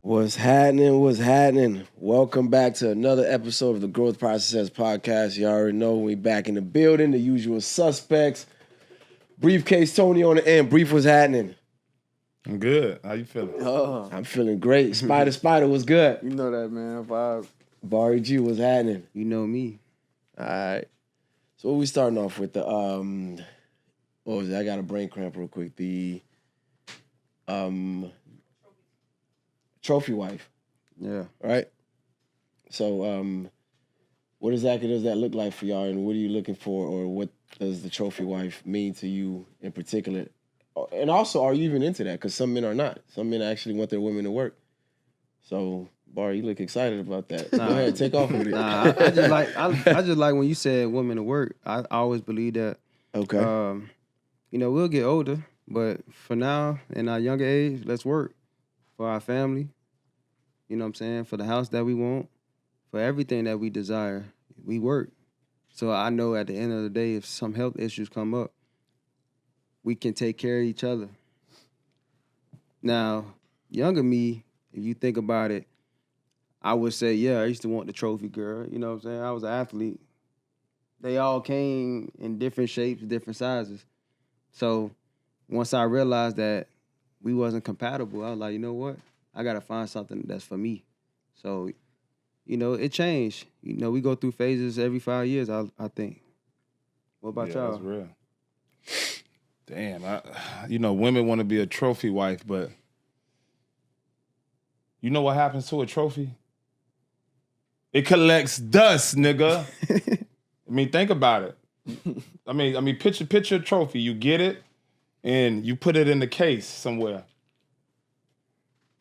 What's happening? What's happening? Welcome back to another episode of the Growth Process Podcast. You already know we back in the building, the usual suspects. Briefcase Tony on the end. Brief, what's happening? I'm good. How you feeling? I'm feeling great. Spider, what's good? You know that, man. Vibe. Barry G, what's happening? You know me. All right. So what we starting off with? The what was it? I got a brain cramp real quick. The trophy wife. Yeah. Right? So what exactly does that look like for y'all, and what are you looking for, or what does the trophy wife mean to you in particular? And also, are you even into that? Because some men are not. Some men actually want their women to work. So, Bar, you look excited about that. Nah. Go ahead, take off with it. Nah, I just like when you said women to work. I always believe that. Okay. We'll get older, but for now, in our younger age, let's work for our family. You know what I'm saying? For the house that we want, for everything that we desire, we work. So I know at the end of the day, if some health issues come up, we can take care of each other. Now, younger me, if you think about it, I would say, yeah, I used to want the trophy girl. You know what I'm saying? I was an athlete. They all came in different shapes, different sizes. So once I realized that we wasn't compatible, I was like, you know what? I got to find something that's for me. So, it changed. We go through phases every 5 years, I think. What about y'all? That's real. Damn, women want to be a trophy wife, but you know what happens to a trophy? It collects dust, nigga. Think about it. Picture a trophy. You get it, and you put it in the case somewhere,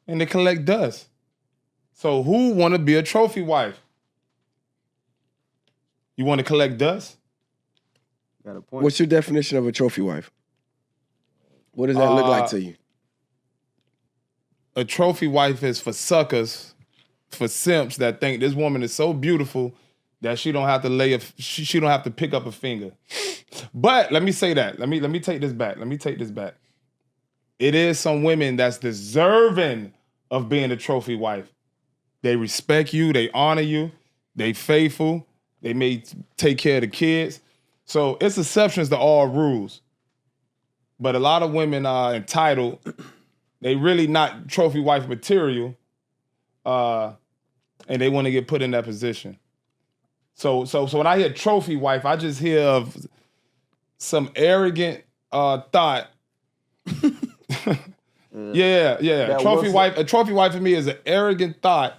and it collect dust. So who want to be a trophy wife? You want to collect dust? Got a point. What's your definition of a trophy wife? What does that look like to you? A trophy wife is for suckers, for simps that think this woman is so beautiful that she don't have to she don't have to pick up a finger. But let me say that. Let me take this back. It is some women that's deserving of being a trophy wife. They respect you, they honor you, they faithful, they may take care of the kids. So it's exceptions to all rules. But a lot of women are entitled. They really not trophy wife material, and they want to get put in that position. So when I hear trophy wife, I just hear of some arrogant thought. Yeah. A trophy wife for me is an arrogant thought.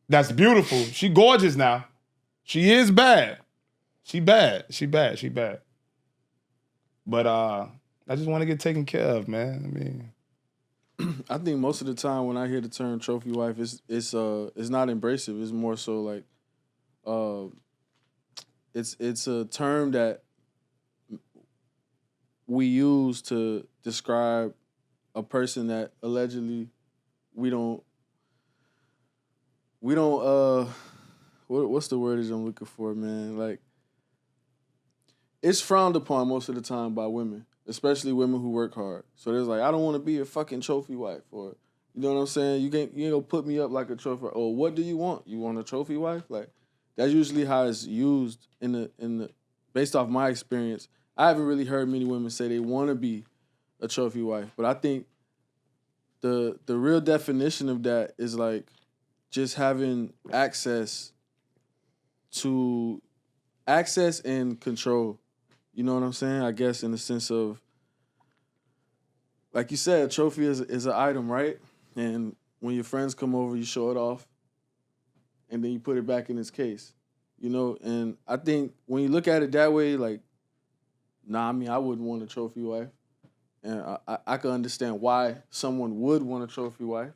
That's beautiful. She gorgeous now. She is bad. She bad. But I just want to get taken care of, man. I think most of the time when I hear the term trophy wife, it's not embracive. It's more so like, it's a term that we use to describe a person that allegedly we don't. What's the word I'm looking for, man? Like, it's frowned upon most of the time by women, especially women who work hard. So there's like, I don't want to be a fucking trophy wife, or you know what I'm saying? You ain't gonna put me up like a trophy. Or what do you want? You want a trophy wife? Like, that's usually how it's used in the based off my experience. I haven't really heard many women say they want to be a trophy wife, but I think the real definition of that is like just having access and control. You know what I'm saying? I guess in the sense of, like you said, a trophy is an item, right? And when your friends come over, you show it off, and then you put it back in its case. And I think when you look at it that way, like, I wouldn't want a trophy wife. And I can understand why someone would want a trophy wife,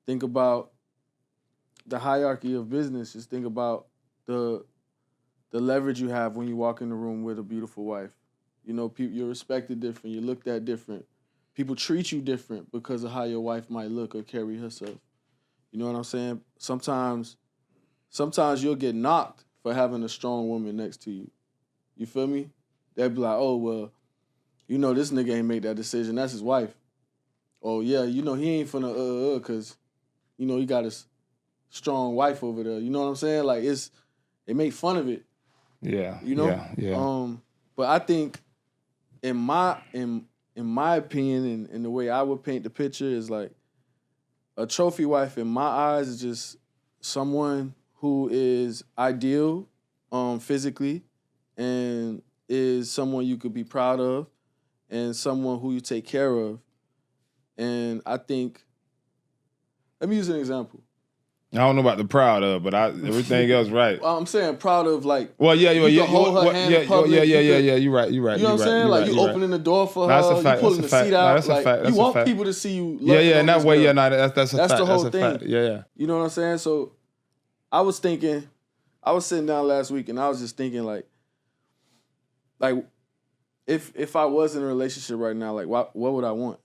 Think about the hierarchy of business. Just think about the leverage you have when you walk in the room with a beautiful wife. You're respected different. You're looked at different. People treat you different because of how your wife might look or carry herself. You know what I'm saying? Sometimes you'll get knocked for having a strong woman next to you. You feel me? They'd be like, oh, well, this nigga ain't make that decision. That's his wife. Oh, yeah, he ain't finna, because he got his strong wife over there. You know what I'm saying? Like they make fun of it. Yeah. Yeah. But I think in my opinion and the way I would paint the picture is like a trophy wife in my eyes is just someone who is ideal physically and is someone you could be proud of and someone who you take care of. And I think, let me use an example. I don't know about the proud of, but everything else right. Well, I'm saying proud of like. Well, yeah. You can hold her hand in public. Yeah. You're right. You know what I'm saying? Like you opening the door for her. That's a fact. You pulling the seat out. That's a fact. You want people to see you. Yeah. In that way, that's a fact. That's the whole thing. Yeah. You know what I'm saying? So, I was sitting down last week and I was just thinking like if I was in a relationship right now, like what would I want?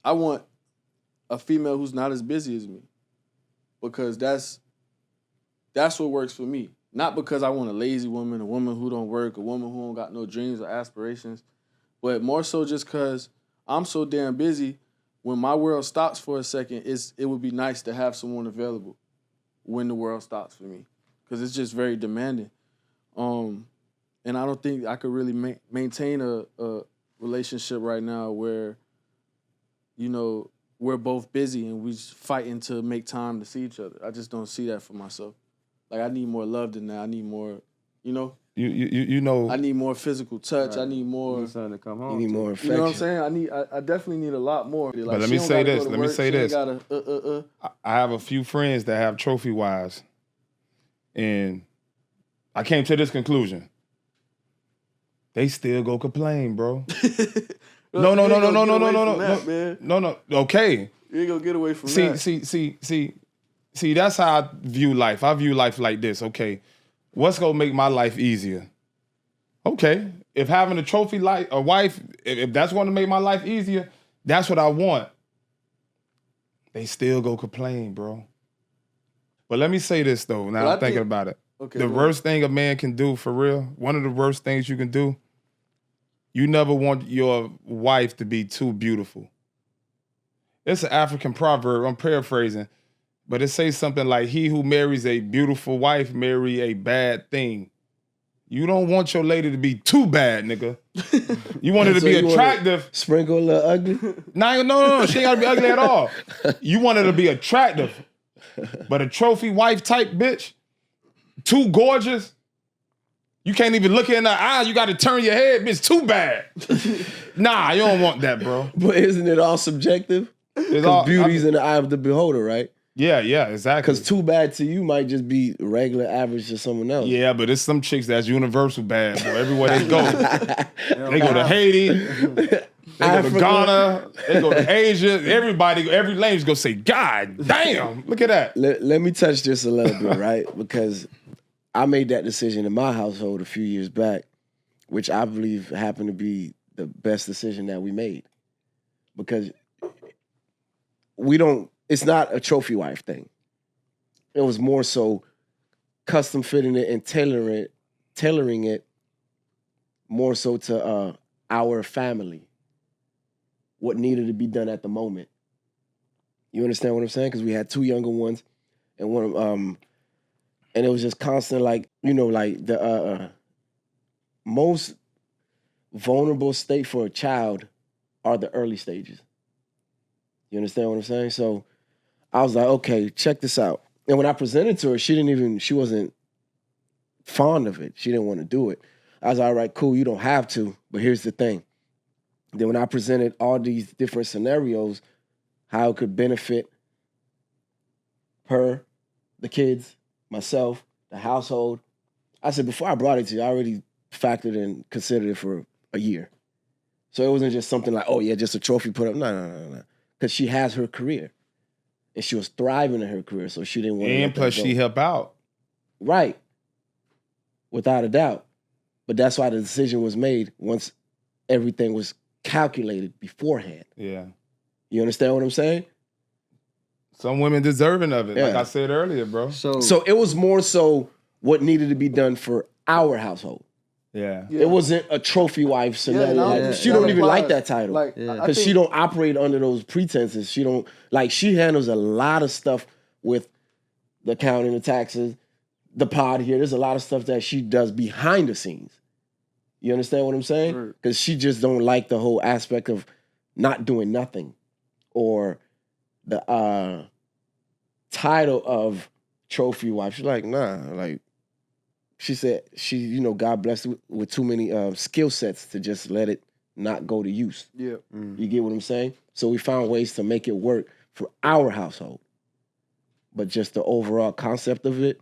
I want a female who's not as busy as me. Because that's what works for me. Not because I want a lazy woman, a woman who don't work, a woman who don't got no dreams or aspirations, but more so just because I'm so damn busy. When my world stops for a second, it would be nice to have someone available when the world stops for me, because it's just very demanding. And I don't think I could really maintain a relationship right now where, we're both busy and we just fighting to make time to see each other. I just don't see that for myself. Like I need more love than that. I need more, You know. I need more physical touch. Right. I need more. You need something to come home. You need to. more affection. You know what I'm saying? I definitely need a lot more. Like, But let me say this. Gotta, I have a few friends that have trophy wives, and I came to this conclusion. They still go complain, bro. No. Okay. You ain't gonna get away from that. See. That's how I view life. I view life like this. Okay, what's gonna make my life easier? Okay, if having a wife, if that's going to make my life easier, that's what I want. They still go complain, bro. But let me say this though. Now I'm thinking about it. Okay, the worst thing a man can do, for real, one of the worst things you can do. You never want your wife to be too beautiful. It's an African proverb, I'm paraphrasing, but it says something like, he who marries a beautiful wife marry a bad thing. You don't want your lady to be too bad, nigga. You want her to be attractive. Sprinkle a little ugly? No. She ain't gotta be ugly at all. You want her to be attractive. But a trophy wife type bitch, too gorgeous, you can't even look her in the eyes. You got to turn your head. Bitch, too bad. Nah, you don't want that, bro. But isn't it all subjective? Because beauty's in the eye of the beholder, right? Yeah, exactly. Because too bad to you might just be regular average to someone else. Yeah, but it's some chicks that's universal bad, bro. Everywhere they go. They go to Haiti. They go to Ghana. They go to Asia. Everybody, every language go say, God damn, look at that. Let me touch this a little bit, right? Because I made that decision in my household a few years back, which I believe happened to be the best decision that we made. Because it's not a trophy wife thing. It was more so custom fitting it and tailoring it more so to our family, what needed to be done at the moment. You understand what I'm saying? Because we had two younger ones, and one and it was just constant, like, like the most vulnerable state for a child are the early stages. You understand what I'm saying? So I was like, okay, check this out. And when I presented to her, she wasn't fond of it. She didn't want to do it. I was like, all right, cool, you don't have to, but here's the thing. Then when I presented all these different scenarios, how it could benefit her, the kids, myself, the household, I said, before I brought it to you, I already factored and considered it for a year. So it wasn't just something like, oh yeah, just a trophy put up. No. Because she has her career. And she was thriving in her career, so she didn't want to. And plus she help out. Right. Without a doubt. But that's why the decision was made once everything was calculated beforehand. Yeah. You understand what I'm saying? Some women deserving of it, Yeah. like I said earlier, bro. So it was more so what needed to be done for our household. Yeah. Yeah. It wasn't a trophy wife scenario. no, Like, she yeah. don't even applies. like that title. Like, Yeah. I Because think she don't operate under those pretenses. She don't like. She handles a lot of stuff with the accounting, the taxes, the pod here. There's a lot of stuff that she does behind the scenes. You understand what I'm saying? Right. Because she just don't like the whole aspect of not doing nothing, or the title of trophy wife. She's like, nah. Like she said, God blessed her with too many skill sets to just let it not go to use. Yeah. You get what I'm saying? So we found ways to make it work for our household. But just the overall concept of it,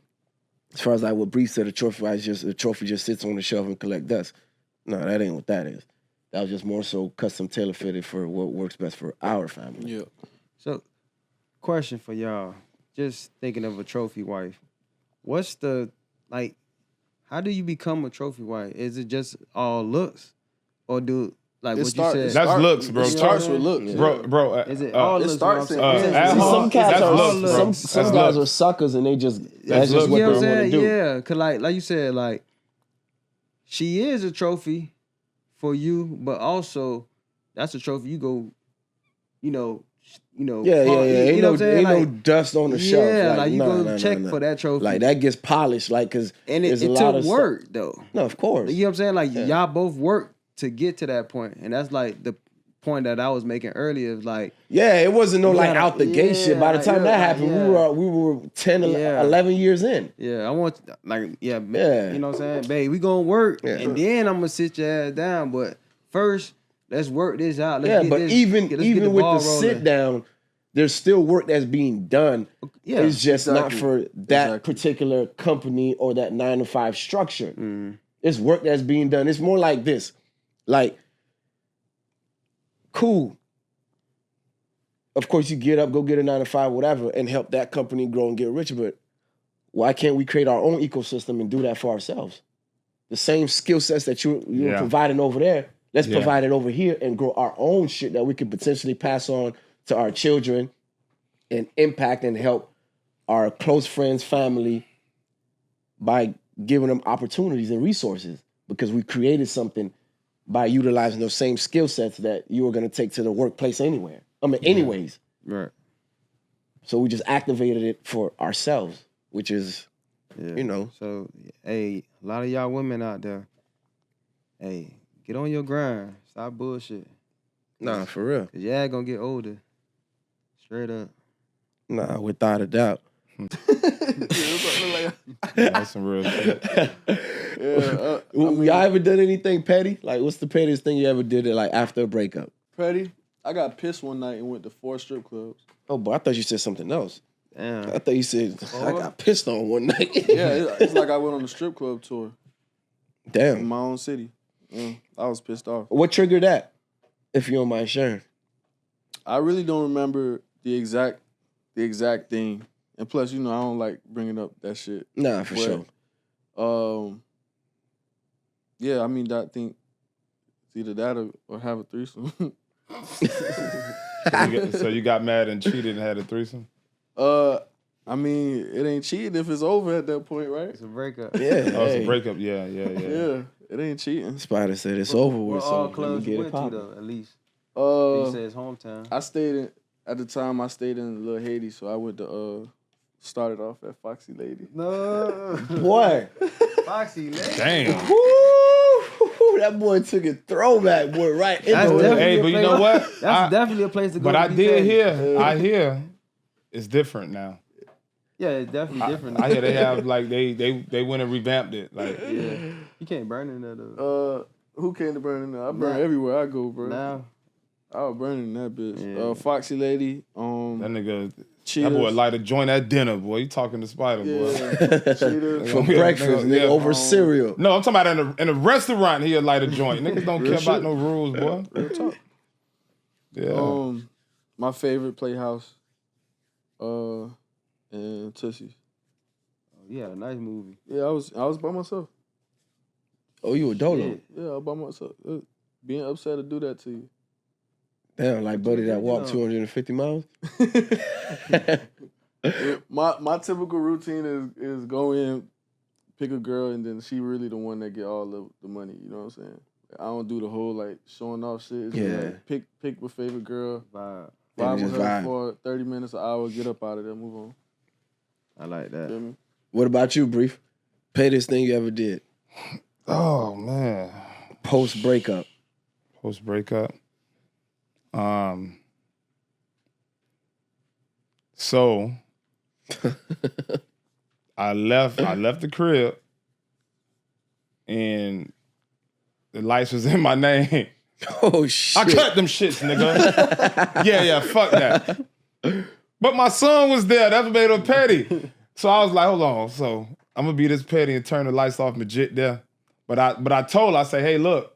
as far as like what Bree said, the trophy just sits on the shelf and collect dust. No, that ain't what that is. That was just more so custom tailor fitted for what works best for our family. Yeah. So, question for y'all. Just thinking of a trophy wife. What's the, like, how do you become a trophy wife? Is it just all looks? Or do, like It what start- you it said? That's looks, bro. It starts with looks. Bro. Is it all it looks? starts what I'm in- saying? at See, home, some cats that's are looks, bro. some That's guys looks. are suckers and they just That's that's just looks, what You know what they I'm want to saying? do. Yeah, cause like you said, like she is a trophy for you, but also that's a trophy you go, Yeah. You know Ain't what I'm no saying? no Like, dust on the shelf. yeah, like you go nah, check nah. for that trophy. Like that gets polished, like because And there's it a lot took of work stuff. though. No, of course. You know what I'm saying? Like Yeah. y'all both worked to get to that point, and that's like the point that I was making earlier. Is like, Yeah, it wasn't no You like gotta- out the gate shit. By the like, time yeah, that like, happened, yeah. we were 10, Yeah. 11 years in. yeah, I want like, yeah, Yeah. you know what I'm saying, babe, we gonna work, Yeah. and then I'm gonna sit your ass down. But first, let's work this out. Let's Yeah, get but this, even let's get with ball the rolling. sit down, there's still work that's being done. Yeah, It's just not exactly. for that Exactly. particular company or that 9 to 5 structure. Mm. It's work that's being done. It's more like this. Like, cool. Of course, you get up, go get a 9 to 5, whatever, and help that company grow and get richer. But why can't we create our own ecosystem and do that for ourselves? The same skill sets that you're Yeah. providing over there, let's Yeah. provide it over here and grow our own shit that we could potentially pass on to our children and impact and help our close friends, family by giving them opportunities and resources because we created something by utilizing those same skill sets that you were going to take to the workplace anywhere. Anyways. right. So we just activated it for ourselves, which is, Yeah. So, hey, a lot of y'all women out there, hey, get on your grind. Stop bullshit. nah, for real. Cause y'all gonna get older. Straight up. Nah, without a doubt. That's some real shit. Y'all ever done anything petty? Like, what's the pettiest thing you ever did like after a breakup? Petty. I got pissed one night and went to 4 strip clubs. Oh, but I thought you said something else. Damn. I thought you said I got pissed on one night. Yeah, it's like I went on a strip club tour in Damn. my own city. Yeah, I was pissed off. What triggered that? If you don't mind sharing. I really don't remember the exact thing. And plus, I don't like bringing up that shit. Nah, for sure. Yeah, I mean, I think it's either that or have a threesome. So you got mad and cheated and had a threesome? I mean, it ain't cheating if it's over at that point, right? It's a breakup. Yeah. Oh, it's hey. a breakup. Yeah. Yeah, it ain't cheating. Spider said it's over with. What So all let me clubs get you it went to poppin'. though? At least you said it's hometown. I stayed at the time I stayed in Little Haiti, so I went to started off at Foxy Lady. No, Boy. Foxy lady. Damn. Woo! That boy took a throwback, boy, right in That's the definitely Hey, a but you place- know what? That's definitely a place to go. But to I be did famous. I hear it's different now. Yeah, it's definitely different. I hear they have like they went and revamped it. Like Yeah, you can't burn in there though. Who came to burn now? I burn Nah. everywhere I go, bro. Now, I was burning that bitch. Yeah. Foxy Lady. that nigga, Cheetahs. that boy light a joint at dinner, boy. You talking to Spider, boy? Yeah. Cheetahs. For Yeah, breakfast, nigga, nigga, yeah. over cereal. No, I'm talking about in a restaurant. He'll light a joint. Niggas don't Real care about shit. no rules, boy. Real talk. Yeah. My favorite playhouse. And Tootsie's. yeah, nice movie. Yeah, I was by myself. Oh, you a dolo? Shit. Yeah, I was by myself. Being upset to do that to you. Damn, like buddy that walked No. 250 miles. My typical routine is go in, pick a girl and then she really the one that get all the money. You know what I'm saying? I don't do the whole like showing off shit. It's just, like, pick my favorite girl, vibe with her for 30 minutes, an hour, get up out of there, move on. I like that. Feel me? What about you, Brief? Pettiest thing you ever did? Oh man. Post breakup. So I left the crib and the lights was in my name. Oh shit! I cut them shits, nigga. yeah, fuck that. But my son was there. That's what made him petty. So I was like, hold on. So I'm gonna be this petty and turn the lights off legit there. But I told her, I say, hey, look,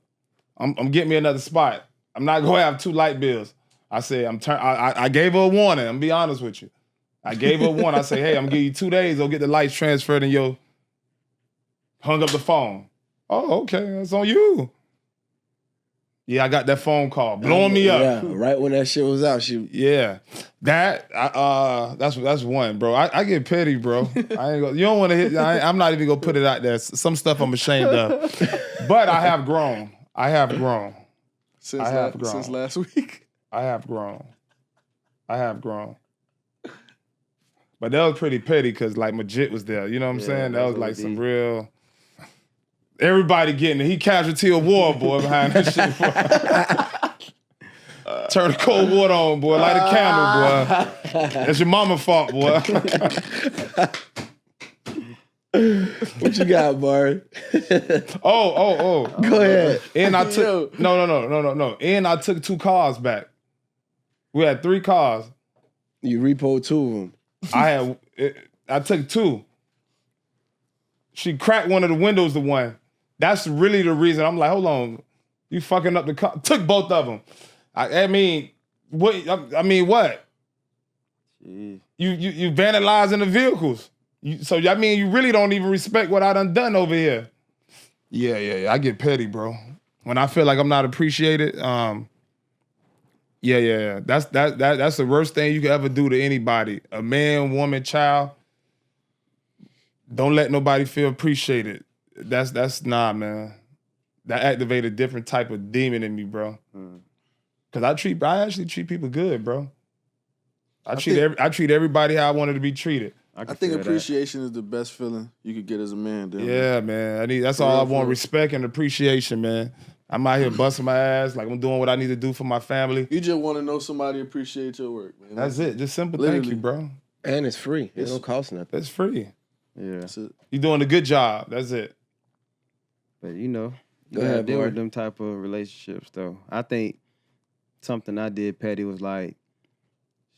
I'm getting me another spot. I'm not gonna have 2 light bills. I said, I gave her a warning. I'm gonna be honest with you. I gave her a warning. I say, hey, I'm gonna give you 2 days. I'll get the lights transferred and yo. Hung up the phone. Oh, okay, that's on you. Yeah, I got that phone call, blowing me up. Yeah, right when that shit was out, that's one, bro. I get petty, bro. I ain't gonna, you don't want to hit. I'm not even gonna put it out there. Some stuff I'm ashamed of, but I have grown. Since last week. I have grown. But that was pretty petty because like Majit was there. You know what I'm saying? That was like some real. Everybody getting it. He casualty of war, boy, behind that shit, boy. Turn the cold water on, boy. Light a candle, boy. That's your mama's fault, boy. What you got, Barry? Oh. Go ahead. And I took no. And I took 2 cars back. We had 3 cars. You repoed 2 of them. I took 2. She cracked one of the windows of one. That's really the reason. I'm like, hold on, you fucking up the car. Took both of them. I mean, what? What? Jeez. You vandalizing the vehicles. So I mean, you really don't even respect what I done over here. Yeah. I get petty, bro. When I feel like I'm not appreciated. Yeah. That's the worst thing you could ever do to anybody. A man, woman, child. Don't let nobody feel appreciated. That's nah, man. That activated a different type of demon in me, bro. Cause I actually treat people good, bro. I treat everybody how I wanted to be treated. I think appreciation is the best feeling you could get as a man. Yeah, man. That's all I want. Respect and appreciation, man. I'm out here busting my ass, like I'm doing what I need to do for my family. You just want to know somebody appreciate your work, man. That's it. Just simple Literally. thank you, bro. And it's free. It don't cost nothing. It's free. Yeah. You're doing a good job. That's it. But you know, you Go gotta ahead, deal boy. with them type of relationships though. I think something I did petty was like,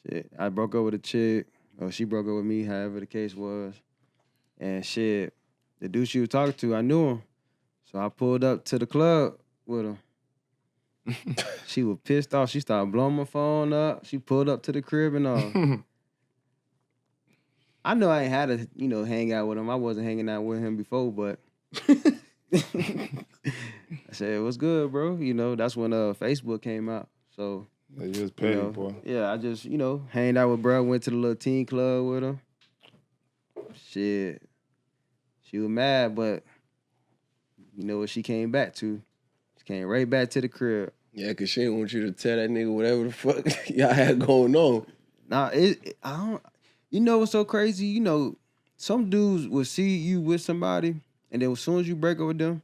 shit, I broke up with a chick, or she broke up with me, however the case was. And shit, the dude she was talking to, I knew him. So I pulled up to the club with him. She was pissed off. She started blowing my phone up. She pulled up to the crib and all. I know I ain't had to, hang out with him. I wasn't hanging out with him before, but I said, what's good, bro? That's when Facebook came out. So Yeah, you was petty, boy. yeah, I just, hanged out with bro, went to the little teen club with him. Shit. She was mad, but you know what she came back to? She came right back to the crib. Yeah, because she didn't want you to tell that nigga whatever the fuck y'all had going on. Nah, I don't. You know what's so crazy? Some dudes will see you with somebody, and then as soon as you break up with them,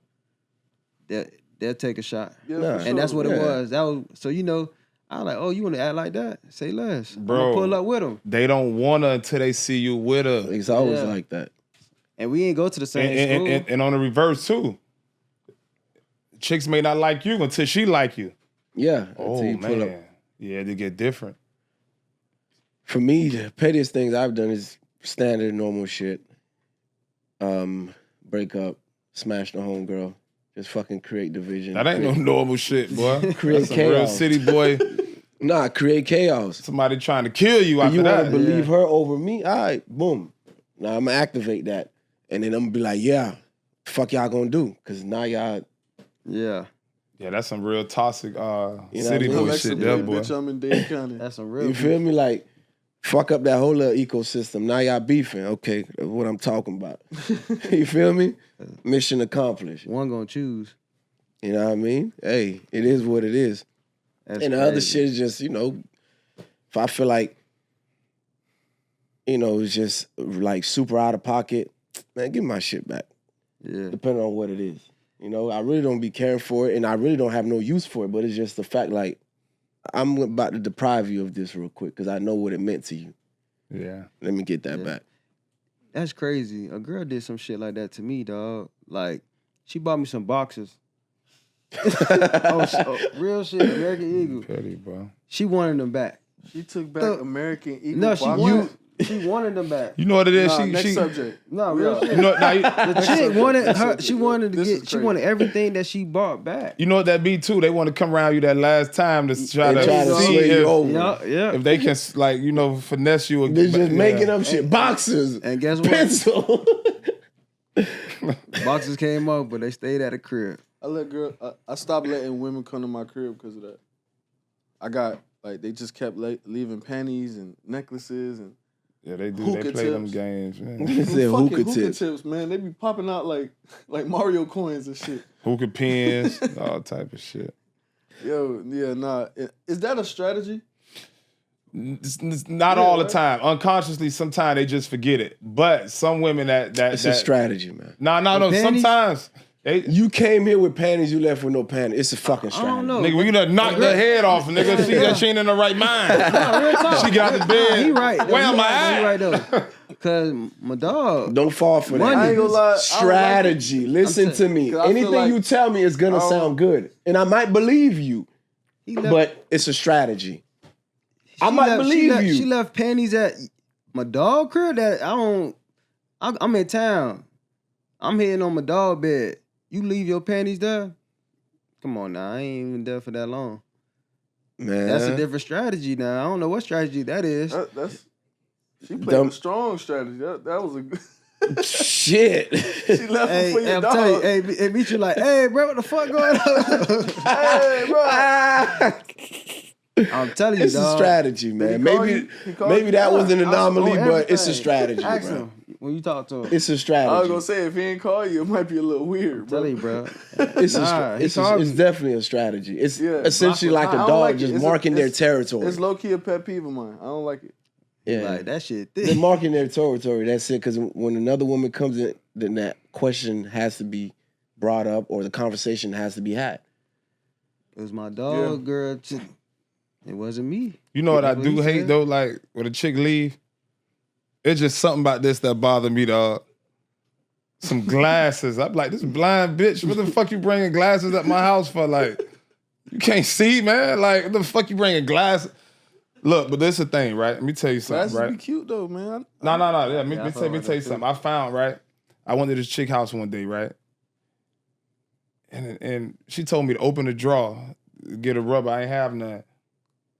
they'll take a shot. Yeah, And that's what it was. That was so. I was like, oh, you want to act like that? Say less, Bro. I'm gonna pull up with them. They don't want to until they see you with her. It's always Yeah. like that. And we ain't go to the same school. And on the reverse too. Chicks may not like you until she like you. Yeah. Oh until you pull up. man, yeah, they get different. For me, the pettiest things I've done is standard normal shit. Break up, smash the homegirl, just fucking create division. That ain't no normal shit, boy. Create That's some real chaos. city boy. Nah, create chaos. Somebody trying to kill you after You want that. to believe her over me? All right, boom. Now I'm gonna activate that, and then I'm gonna be like, yeah, fuck y'all gonna do? Because now y'all. Yeah, Yeah, that's some real toxic know city what I mean? boy shit there, boy. Bitch, I'm in Dade County. that's some real. You feel me? Like, fuck up that whole little ecosystem. Now y'all beefing. Okay, that's what I'm talking about. You feel me? Mission accomplished. One gonna choose. You know what I mean? Hey, it is what it is. That's And the other crazy. shit is just, if I feel like, it's just like super out of pocket, man, give my shit back. Yeah. Depending on what it is. I really don't be caring for it, and I really don't have no use for it, but it's just the fact, like, I'm about to deprive you of this real quick because I know what it meant to you. Yeah. Let me get that back. That's crazy. A girl did some shit like that to me, dog. Like, she bought me some boxers. Real shit, American Eagle. Petty, bro. She wanted them back. She took back American Eagle. No, boxers? she wanted them back. You know what it is? Nah, she next subject. No, real shit. You know, now, The chick wanted her. subject, She yo. wanted to This is get. She crazy. wanted everything that she bought back. you know what that be too? They want to come around you that last time to try And to try to see sway you if, over. Yeah. if they can, like, finesse you. They're just making yeah. up shit. Boxes. And guess what? Pencil. Boxers came up, but they stayed at the crib. I stopped letting women come to my crib because of that. I got they just kept leaving panties and necklaces and Yeah, they do. Hookah They play them tips. games, man. They said fucking hookah tips. man. They be popping out like Mario coins and shit. Hookah pins, all type of shit. Yo, yeah, nah. Is that a strategy? It's not Yeah, all the right. time. Unconsciously, sometimes they just forget it. But some women It's a strategy, man. No. panties? Sometimes they, You came here with panties, you left with no panties. It's a fucking strategy. I don't know. nigga, we done knocked her head off, nigga. She ain't in the right mind. Real talk. She got out the bed. He right. Where am I He at? right though. Cause my dog. Don't fall for that. Money. I ain't gonna lie, Strategy. Listen to me. 'Cause I feel Anything like- you tell me is gonna sound good, and I might believe you, He left, but it's a strategy. I she might left- believe you. She left panties at my dog crib. That I'm in town. I'm hitting on my dog bed. You leave your panties there? Come on now, I ain't even there for that long. Man, That's a different strategy now. I don't know what strategy that is. That's she played Dumb. a strong strategy. That was a good. shit. She left Hey, it for your I'm dog. telling you, hey, meet you like, hey, bro, what the fuck going on? Hey, bro. I'm telling you, It's a dog. strategy, Did man. he call Maybe you? He called maybe you? that was an On anomaly, but it's a everything. strategy, Ask bro. him when you talk to him. It's a I was strategy. gonna say if he ain't call you, it might be a little weird, bro. Tell you, bro. It's Nah, he it's called me. definitely a strategy. It's Yeah, essentially like I a don't dog like it. just It's marking their it's- territory. It's low key a pet peeve of mine. I don't like it. Yeah. Like that shit. They're marking their territory. That's it. Because when another woman comes in, then that question has to be brought up, or the conversation has to be had. It was my dog, girl. It wasn't me. You know what I That's do he hate said. though? Like when a chick leave, it's just something about this that bother me, dog. Some glasses. I'm like, this blind bitch. What the fuck you bringing glasses at my house for? Like, you can't see, man. Like, what the fuck you bringing glasses? Look, but this is the thing, right? Let me tell you something, Glasses right? be cute though, man. No. Yeah, let me I tell you feel like something. I found, right? I went to this chick house one day, right? And she told me to open the drawer, get a rubber. I ain't have none.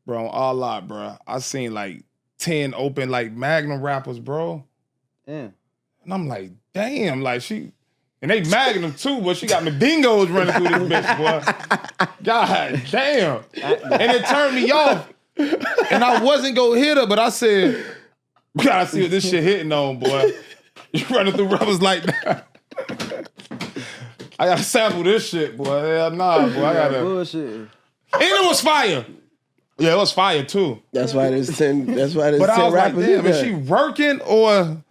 Bro, on all lot, bro. I seen like 10 open like Magnum wrappers, bro. Yeah. And I'm like, damn, like she, and they Magnum too, but she got Medingos running through this bitch, boy. God damn. And it turned me off. And I wasn't gonna hit her, but I said, we gotta see what this shit hitting on, boy. You running through rubbers like that. I gotta sample this shit, boy. Hell nah, boy. I gotta. Bullshit. And it was fire. Yeah, it was fire too. That's why there's 10. That's why there's But I 10 was like, rappers damn, in is there. she working or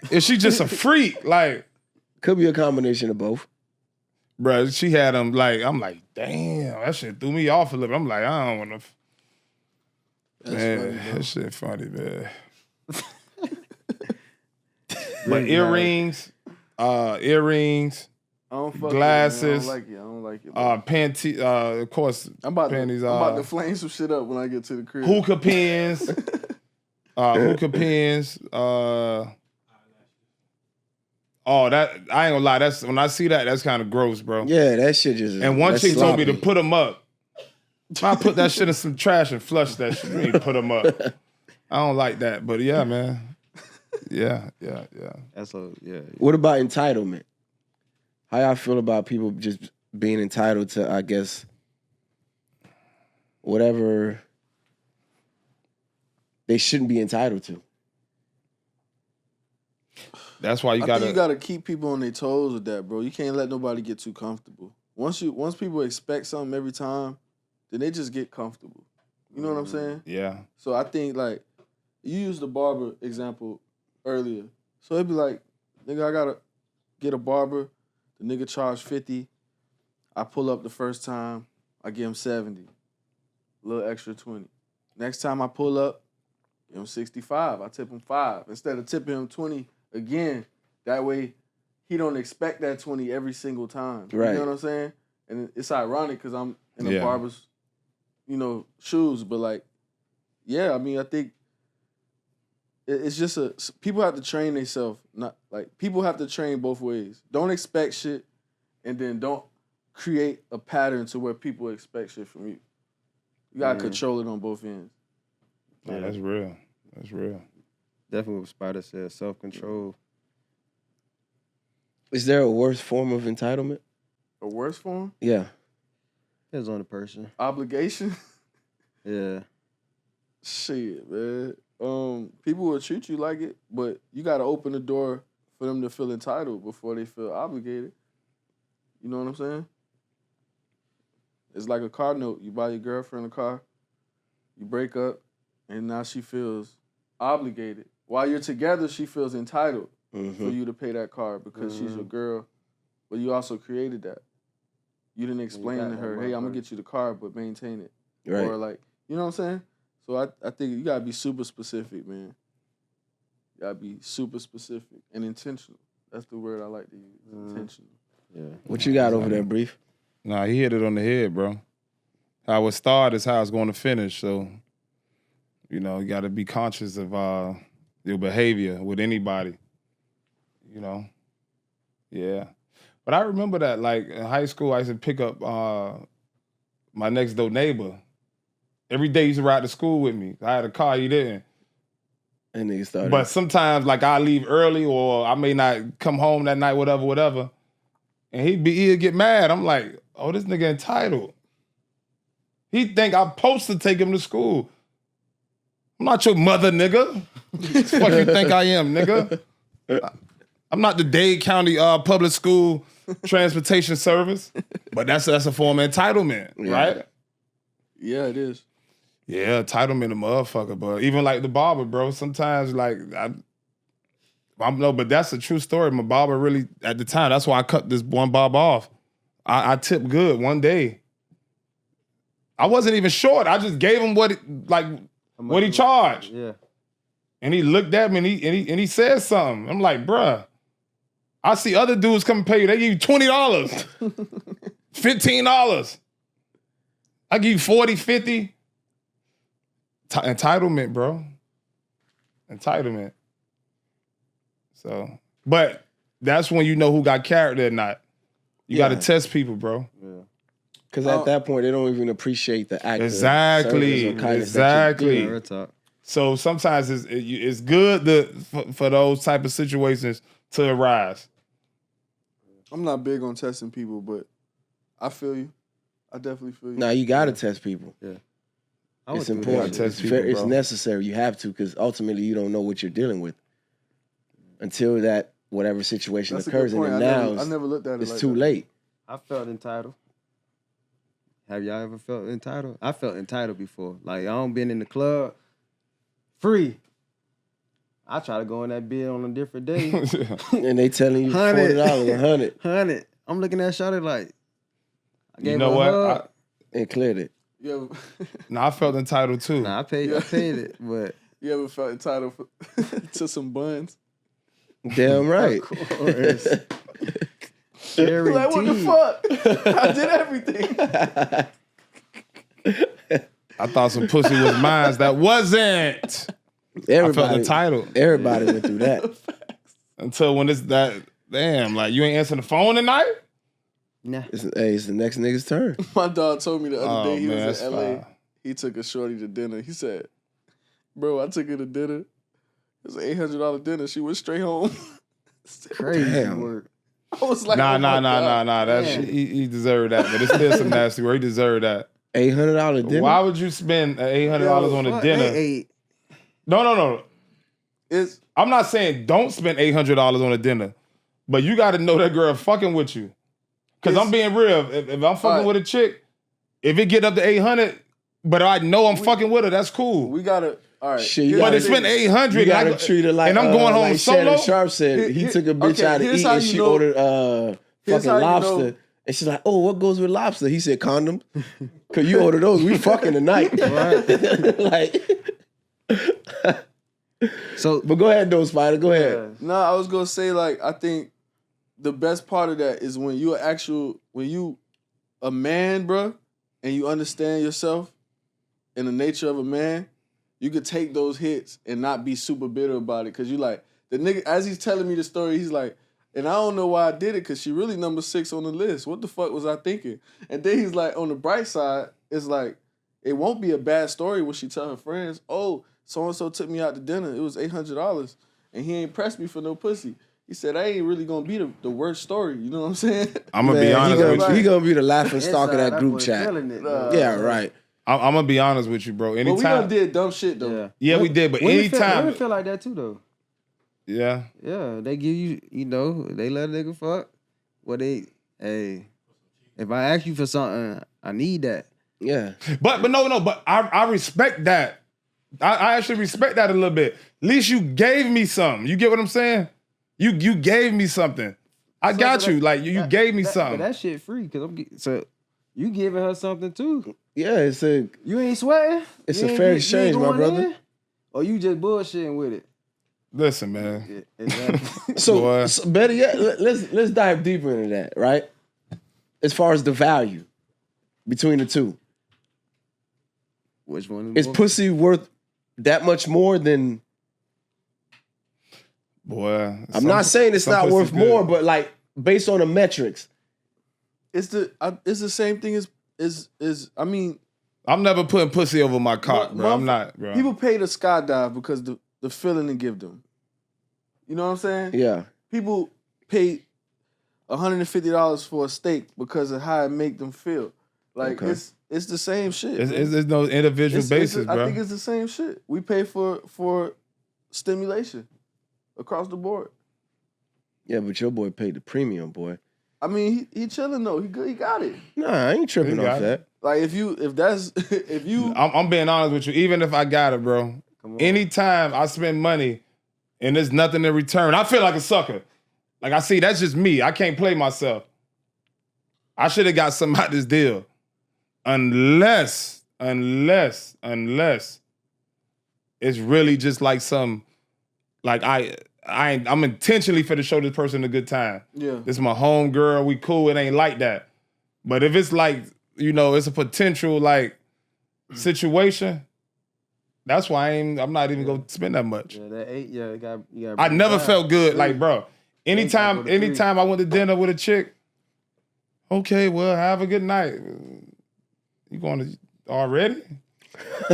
is she just a freak? Like, Could be a combination of both. bro, she had them like, I'm like, damn, that shit threw me off a little bit. I'm like, I don't want to. Man, that shit funny, man. But earrings, I don't fuck Glasses. With it, man. I don't like it. Bro. panty, of course, I'm about panties, to flame some shit up when I get to the crib. hookah pins, hookah pins, oh, that I ain't gonna lie. That's when I see that, that's kind of gross, bro. Yeah, that shit just. And one that's chick told me to sloppy. put them up. I put that shit in some trash and flush that shit. You need to put them up. I don't like that, but yeah, man. Yeah. That's a yeah. What about entitlement? How y'all feel about people just being entitled to, I guess, whatever they shouldn't be entitled to. That's why you I think you gotta. gotta keep people on their toes with that, bro. You can't let nobody get too comfortable. Once people expect something every time, then they just get comfortable. You know what I'm saying? Yeah. So I think like you used the barber example earlier. So it'd be like, nigga, I gotta get a barber. The nigga charge 50. I pull up the first time, I give him 70. A little extra 20. Next time I pull up, give him 65. I tip him 5. Instead of tipping him 20 again, that way he don't expect that 20 every single time. Right. You know what I'm saying? And it's ironic because I'm in a Yeah. barber's, shoes. But like, yeah, I mean, I think it's just people have to train themselves. Not like people have to train both ways. Don't expect shit, and then don't create a pattern to where people expect shit from you. You gotta control it on both ends. Yeah, that's real. That's real. Definitely what Spider said, self-control. Is there a worse form of entitlement? A worse form? Yeah. Depends on the person. Obligation? Yeah. Shit, man. People will treat you like it, but you gotta open the door for them to feel entitled before they feel obligated. You know what I'm saying? It's like a car note. You buy your girlfriend a car, you break up, and now she feels obligated. While you're together, she feels entitled for you to pay that car because she's your girl, but you also created that. You didn't explain to her, hey, I'm gonna get you the car, but maintain it. Right. Or like, you know what I'm saying? So I think you gotta be super specific, man. You gotta be super specific and intentional. That's the word I like to use. Intentional. Yeah. What you got over there, Brief? Nah, he hit it on the head, bro. How it started is how it's going to finish. So, you got to be conscious of your behavior with anybody. Yeah. But I remember that, like, in high school, I used to pick up my next door neighbor. Every day he used to ride to school with me. I had a car, he didn't. And nigga started. But sometimes, like, I leave early or I may not come home that night, whatever. And he'd get mad. I'm like, oh, this nigga entitled. He think I'm supposed to take him to school. I'm not your mother, nigga. What the fuck you think I am, nigga? I'm not the Dade County Public School Transportation Service. But that's a form of entitlement, right? Yeah, it is. Yeah, entitlement a motherfucker. But even like the barber, bro, sometimes like but that's a true story. My barber really, at the time, that's why I cut this one barber off. I tipped good one day. I wasn't even short. I just gave him what he charged. Yeah. And he looked at me and he said something. I'm like, bruh, I see other dudes come pay you. They give you $20, $15. I give you 40, 50. Entitlement, bro. Entitlement. So, but that's when you know who got character or not. You got to test people, bro. Yeah. Because at that point, they don't even appreciate the act. Exactly. Of service or kindness that you do. So sometimes it's good for those type of situations to arise. I'm not big on testing people, but I feel you. I definitely feel you. Nah, you got to test people. Yeah. It's important. Test people, It's bro. necessary. You have to, because ultimately you don't know what you're dealing with until that whatever situation That's a occurs, good point. and then now I never looked at it it's like too that. late. I felt entitled. Have y'all ever felt entitled? I felt entitled before. Like, I don't been in the club free. I try to go in that bed on a different day. And they telling you $40, $100, $100. I'm looking at Shawty like, I gave You know her a what? hug. and cleared it. You I felt entitled too. Nah, I paid it, but ever felt entitled to some buns? Damn right. of course. You're like, what the fuck? I did everything. I thought some pussy was mine. That wasn't. I felt entitled. Everybody went through that. Until when damn, like you ain't answering the phone tonight? Nah. It's the next nigga's turn. My dog told me the other day he was that's in LA. fine. He took a shorty to dinner. He said, bro, I took her to dinner. It was an $800 dinner. She went straight home. Crazy Damn. work. I was like, Nah. That's Man. he deserved that, but it's still some nasty work. He deserved that. $800 dinner. Why would you spend $800 on a Fuck, dinner? they ate No. It's I'm not saying don't spend $800 on a dinner, but you got to know that girl fucking with you. Because I'm being real. If I'm fucking with a chick, if it get up to 800, but I know I'm fucking with her, that's cool. we gotta. All right. Shit, you But gotta to spend 800, You gotta treat her like, and I'm going home like solo. Shannon Sharp said, he took a bitch out to here's eat how and you she know- ordered here's fucking how you lobster. know- And she's like, oh, what goes with lobster? He said condom. Cause you order those, we fucking tonight. Like, So, but go ahead though, Spider. Go ahead. No, I was gonna say like I think the best part of that is when you a man, bro, and you understand yourself and the nature of a man, you could take those hits and not be super bitter about it. Cause you like the nigga as he's telling me the story, he's like, and I don't know why I did it, cause she really number 6 on the list. What the fuck was I thinking? And then he's like, on the bright side, it's like it won't be a bad story when she tell her friends, oh, so and so took me out to dinner. It was $800, and he ain't pressed me for no pussy. He said, I ain't really gonna be the worst story. You know what I'm saying? I'm gonna be honest with you. He gonna be the laughing stock of inside, that group boy chat. feeling it, Yeah, right. I'm gonna be honest with you, bro. But we done Anytime, did dumb shit though. yeah, we did. But women anytime, feel like that too, though. yeah. Yeah, they give you, they let a nigga fuck. Well, hey, if I ask you for something, I need that. Yeah. But no. But I respect that. I actually respect that a little bit. At least you gave me something. You get what I'm saying? You gave me something. I got you. Like you gave me something. But that shit free because so you giving her something too. Yeah, You ain't sweating. It's You a ain't fair you exchange, ain't my going brother. in? Or you just bullshitting with it. Listen, man. Exactly. so better yet, let's dive deeper into that, right? As far as the value between the two. Which one? Is pussy worth that much more than? Boy, I'm not saying it's not pussy worth good. more, but like based on the metrics. It's the same thing as I mean, I'm never putting pussy over my cock, Mo- bro. I'm not, bro. people pay to skydive because the feeling it give them. You know what I'm saying? Yeah. People pay $150 for a steak because of how it make them feel. Like Okay. it's the same shit. bro. It's no individual basis, I bro. think it's the same shit. We pay for stimulation across the board. Yeah, but your boy paid the premium, boy. I mean, he chilling though. He good. He got it. Nah, I ain't tripping He off got that. Like if you I'm being honest with you. Even if I got it, bro. Anytime I spend money and there's nothing in return, I feel like a sucker. Like I see, that's just me. I can't play myself. I should have got some out this deal. Unless it's really just like some, like I'm intentionally for to show this person a good time. yeah. This is my home girl. We cool. It ain't like that. But if it's like, it's a potential like situation, that's why I'm not even gonna spend that much. Yeah, that 8. Yeah, you got. I never felt good. Like, bro, anytime go to 3. I went to dinner with a chick, okay, well, have a good night. You going to already?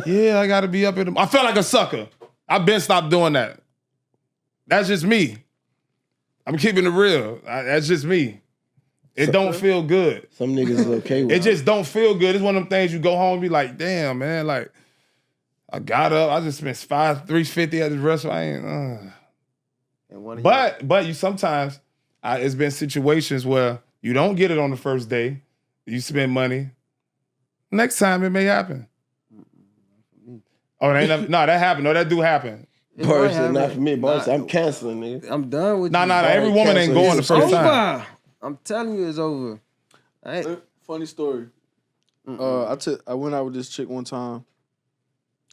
Yeah, I gotta be up in the. I felt like a sucker. I've been stopped doing that. That's just me. I'm keeping it real. That's just me. It don't feel good. Some niggas is okay with It just don't feel good. It's one of them things you go home and be like, damn, man, like, I got up, I just spent $350 at this restaurant. I ain't, And one of But you sometimes, it's been situations where you don't get it on the first day. You spend money. Next time it may happen. Oh, that happened. No, that do happen. Bars might is not happen. for me. Bars, Nah. I'm canceling, nigga. I'm done with Nah, you. every woman ain't going the It's first time. Over. I'm telling you, it's over. Funny story. I went out with this chick one time,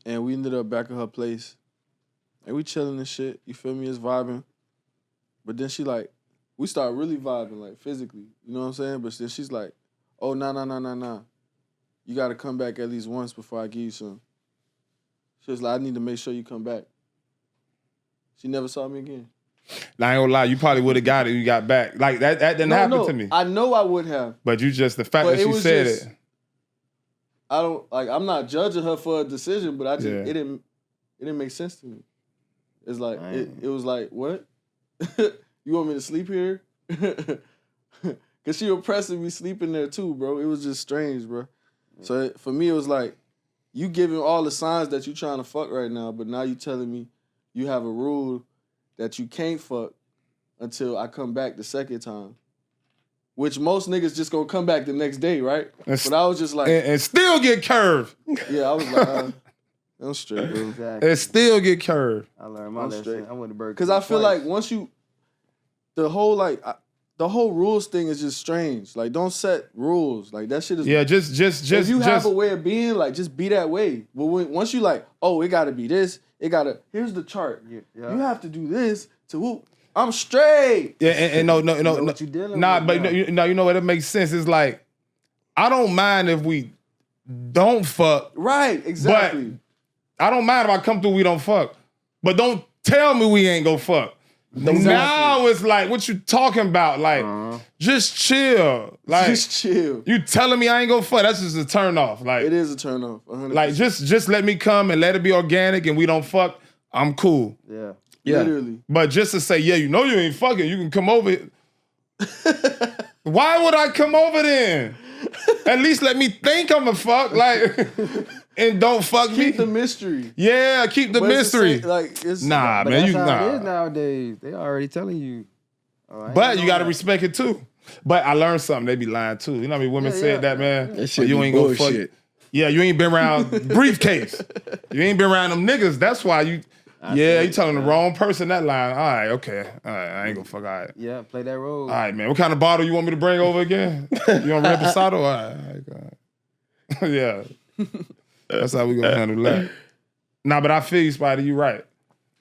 and we ended up back at her place, and we chilling and shit. You feel me? It's vibing, but then she like, we start really vibing like physically. You know what I'm saying? But then she's like, oh nah. You got to come back at least once before I give you some. She was like, I need to make sure you come back. She never saw me again. Now, I ain't gonna lie, you probably would have got it. You got back. Like that didn't happen to me. I know I would have. But you just the fact But that it she was said just- it. I don't like. I'm not judging her for a decision, but I just Yeah. it didn't make sense to me. It's like it was like what? You want me to sleep here? Cause she was pressing me sleeping there too, bro. It was just strange, bro. So for me, it was like you giving all the signs that you trying to fuck right now, but now you telling me you have a rule that you can't fuck until I come back the second time. Which most niggas just gonna come back the next day, right? But I was just like... And still get curved. Yeah, I was like, I'm straight, bro. Exactly. And still get curved. I learned my I'm lesson. straight. I went to Burger Because King I feel twice. like once you... The whole rules thing is just strange. Like, don't set rules. Like, that shit is... Yeah, just if you have a way of being, like, just be that way. But once you like, oh, it gotta be this, here's the chart. Yeah. You have to do this to whoop. I'm straight. Yeah, and no, what you dealing nah, with but now. you know what? It makes sense. It's like I don't mind if we don't fuck. Right, exactly. I don't mind if I come through we don't fuck. But don't tell me we ain't go fuck. Exactly. Now it's like, what you talking about? Like, just chill. Like, Just chill. you telling me I ain't gonna fuck? That's just a turn off. Like, It is a turn off. 100%. like just let me come and let it be organic and we don't fuck. I'm cool. Yeah. Yeah. Literally. But just to say, yeah, you know you ain't fucking, you can come over. Why would I come over then? At least let me think I'm a fuck, like, and don't fuck me. Keep the mystery. Yeah, keep the But it's the mystery. same- like it's Nah, But man, that's you how it is nah. nowadays. They already telling you. Oh, I ain't But you know gotta that. respect it too. But I learned something. They be lying too. You know how many women Yeah, said yeah. that, man? That shit Oh, you be ain't gonna fuck. bullshit. Yeah, you ain't been around briefcase. You ain't been around them niggas. That's why you. Yeah, you telling the wrong person that line. All right, okay. All right, I ain't gonna fuck. All right. Yeah, play that role. All right, man. What kind of bottle you want me to bring over again? You want reposado? All right. All right. Yeah. That's how we gonna handle that. Nah, but I feel you, Spider. You right.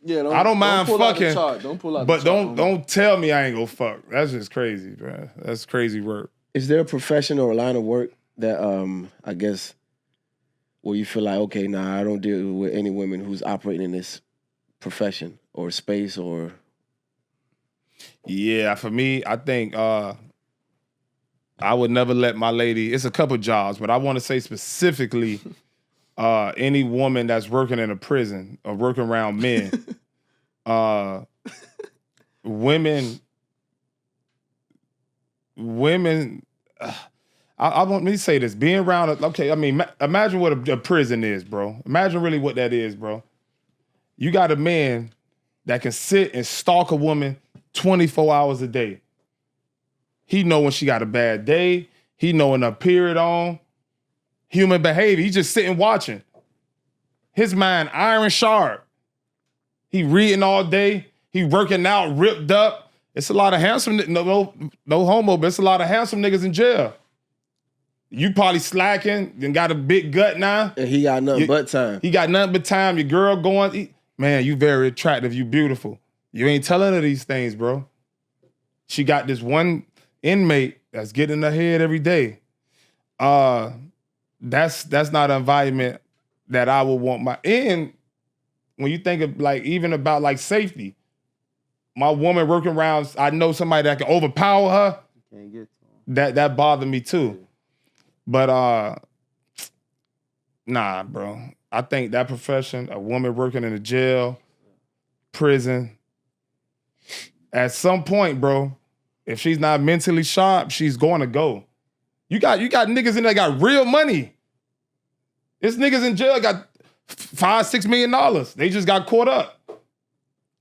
Yeah, I don't mind pull out the fucking, chart. Don't pull out But the chart. don't tell me I ain't gonna fuck. That's just crazy, bro. That's crazy work. Is there a profession or a line of work that I guess where you feel like, okay, nah, I don't deal with any women who's operating in this profession or space or Yeah, for me, I think I would never let my lady. It's a couple jobs, but I want to say specifically any woman that's working in a prison or working around men. Women. I want me to say this. Being around, okay, I mean, imagine what a prison is, bro. Imagine really what that is, bro. You got a man that can sit and stalk a woman 24 hours a day. He know when she got a bad day. He know when her period on. Human behavior. He just sitting watching. His mind iron sharp. He reading all day. He working out, ripped up. It's a lot of handsome, no homo, but it's a lot of handsome niggas in jail. You probably slacking, then got a big gut now. and he got nothing but time. He got nothing but time. Your girl going, man, you very attractive. You beautiful. You ain't telling her these things, bro. She got this one inmate that's getting in her head every day. That's not an environment that I would want my. And when you think of like even about like safety, my woman working around, I know somebody that can overpower her. Can't get to 'em. That bothered me too. But nah, bro. I think that profession, a woman working in a jail, prison, at some point, bro, if she's not mentally sharp, she's going to go. You got niggas in there got real money. This niggas in jail got $5-6 million. They just got caught up.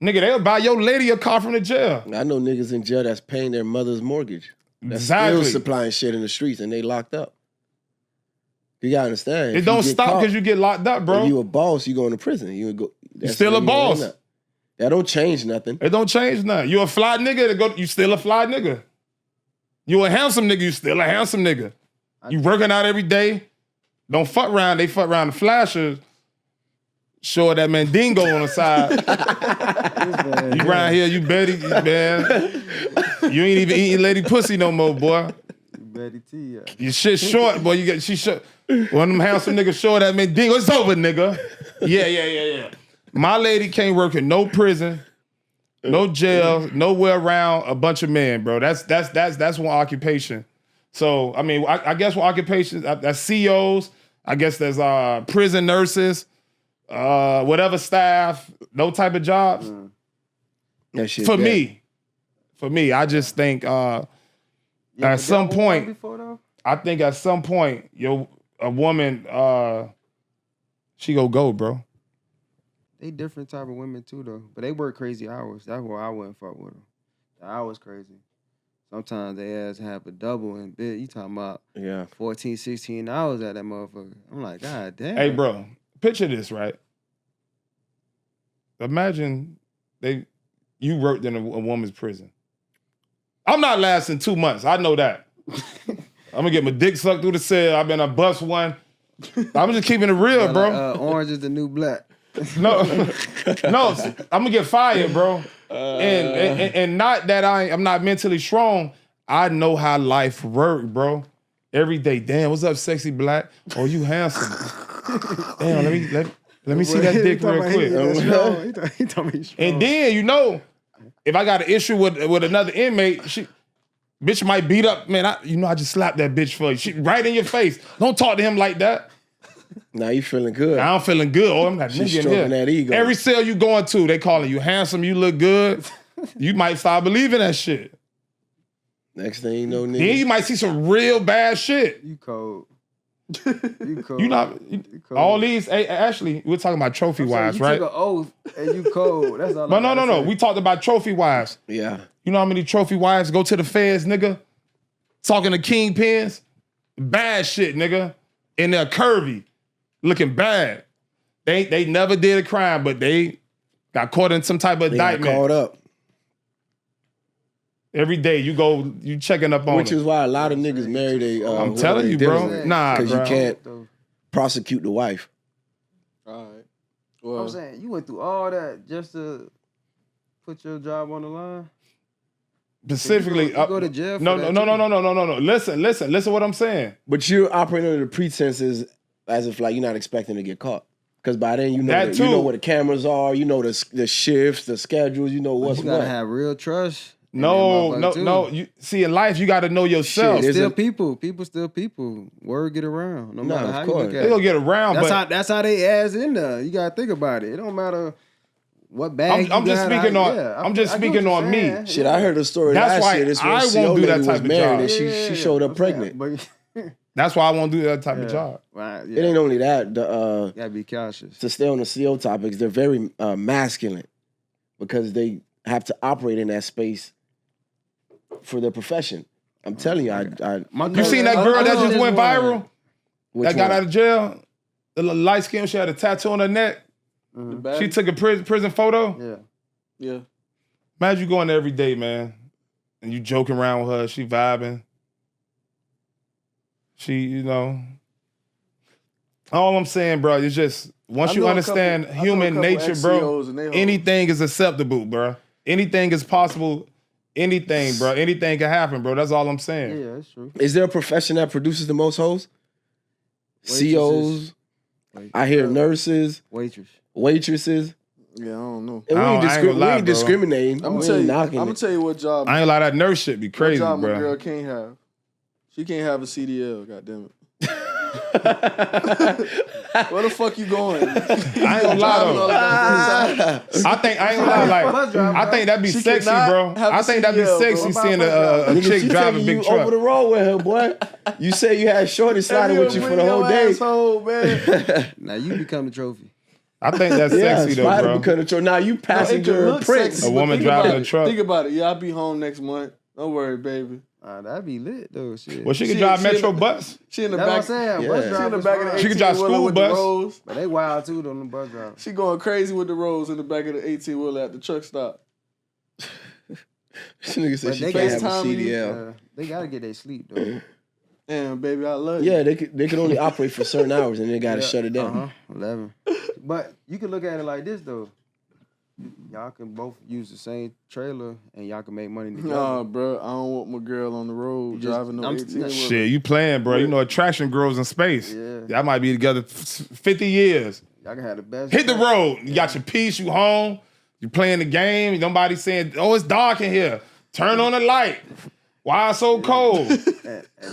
Nigga, they'll buy your lady a car from the jail. I know niggas in jail that's paying their mother's mortgage. That's Exactly. still supplying shit in the streets and they locked up. You gotta understand. It if don't you get stop caught because you get locked up, bro. and you a boss, you going to prison. You still a boss. That don't change nothing. It don't change nothing. You a fly nigga, you still a fly nigga. You a handsome nigga, you still a handsome nigga. You working out every day. Don't fuck around, they fuck around the flashers. Show that mandingo on the side. You around here, you Betty, man. You ain't even eating lady pussy no more, boy. Betty T, yeah. Your shit short, boy. She short. One of them handsome niggas show that mandingo. It's over, nigga. Yeah. My lady can't work in no prison, no jail, nowhere around a bunch of men, bro. That's one occupation. So I mean, I guess one occupation that's COs. I guess there's prison nurses, whatever staff, no type of jobs. That shit For dead. me, I just think at some point, I think at some point, a woman she go, bro. They different type of women too, though. But they work crazy hours. That's why I wouldn't fuck with them. The hours crazy. Sometimes they ass have a double and bit. You talking about 14, 16 hours at that motherfucker. I'm like, God damn. Hey, bro, picture this, right? Imagine you worked in a woman's prison. I'm not lasting 2 months. I know that. I'm gonna get my dick sucked through the cell. I've been a bust one. I'm just keeping it real, bro. Like, orange is the new black. No, I'm gonna get fired, bro. And not that I'm not mentally strong. I know how life works, bro. Every day, damn, what's up, sexy black? Oh, you handsome. Damn, let me see that dick real quick. He told me strong. And then, if I got an issue with another inmate, bitch might beat up, man. I just slapped that bitch for you. She right in your face. Don't talk to him like that. Now you feeling good. I'm feeling good. Oh, I'm not She's nigga in stroking here. that ego. Every cell you going to, they calling you handsome, you look good. You might start believing that shit. Next thing you know, nigga. Then you might see some real bad shit. You cold. You cold. You not cold. all these. Hey, Ashley, we're talking about trophy wives, you right? took an oath and you cold. That's all. No. We talked about trophy wives. Yeah. You know how many trophy wives go to the feds, nigga? Talking to kingpins, bad shit, nigga. And they're curvy, looking bad. They never did a crime, but they got caught in some type of They got indictment. caught up. Every day you checking up on Which them. is why a lot of niggas marry they. I'm telling you, bro. Nah, because bro. you can't prosecute the wife. All right. Well, I'm saying you went through all that just to put your job on the line. Specifically, you go to jail. For no. Listen what I'm saying. But you're operating under the pretenses as if like you're not expecting to get caught. Because by then you know where the cameras are, you know the shifts, the schedules, you know what's You gotta what. have real trust. No. You see, in life you got to know yourself. Shit, Still people still people. Word get around. No matter how you look at They gonna it. get around, That's how they ass in there. You gotta think about it. It don't matter what bag I'm you just got. speaking on. Yeah, I'm just I get speaking what on you're me. saying. Shit, I heard a story That's last why year. This I one won't CO do that lady type was of married job. and she showed up pregnant. But That's why I won't do that type of job. right, It ain't only that. You gotta be cautious. To stay on the CO topics, they're very masculine because they have to operate in that space for their profession. I'm telling you, You seen that girl that just went viral? That got out of jail? The little light skin, she had a tattoo on her neck. the She took a prison photo. Yeah. Imagine you going there every day, man, and you joking around with her. She vibing. All I'm saying, bro, is just once you understand human nature, bro, anything is acceptable, bro. Anything is possible. Anything, bro. Anything can happen, bro. That's all I'm saying. Yeah, that's true. Is there a profession that produces the most hoes? COs. I hear nurses, waitresses. Yeah, I don't know. And we ain't discriminating. I'm gonna tell you what job. I ain't lie, that nurse shit be crazy, what job bro. my girl can't have. She can't have a CDL. Goddamn it. Where the fuck you going? I ain't gonna lie though. I ain't gonna lie, like I think that'd be She sexy, cannot bro. have a I think that'd be CDL, sexy bro. seeing a Nigga, chick she driving a taking big you truck. over the road with her, boy. You say you had shorty sliding with you for the whole day. Asshole, man. Now you become the trophy. I think that's Yeah, sexy though, spider bro. become a now you passenger look prince. sexy, A but woman think about driving a it. truck. Think about it. Yeah, I'll be home next month. Don't worry, baby. That'd be lit though. Shit. Well, she could drive Metro bus. She in the That's what I'm back. saying. Yeah. Bus She She in the drivers back of the fine. She could drive 18-wheeler school with bus. the rolls. But they wild too, on the bus drivers. She going crazy with the rolls in the back of the 18-wheeler at the truck stop. This nigga said But she they can't have a FaceTime you. CDL. They gotta get their sleep though. Damn, baby, I love you. Yeah, they could only operate for certain hours and they gotta shut it down. 11. But you can look at it like this though. Y'all can both use the same trailer and y'all can make money together. Nah, bro, I don't want my girl on the road driving no 18-wheeler. Shit, you playing, bro. You know attraction grows in space. Yeah. Y'all might be together 50 years. Y'all can have the best. Hit the road. You got your piece, you home. You playing the game. Nobody saying, oh, it's dark in here. Turn on the light. Why it's so cold?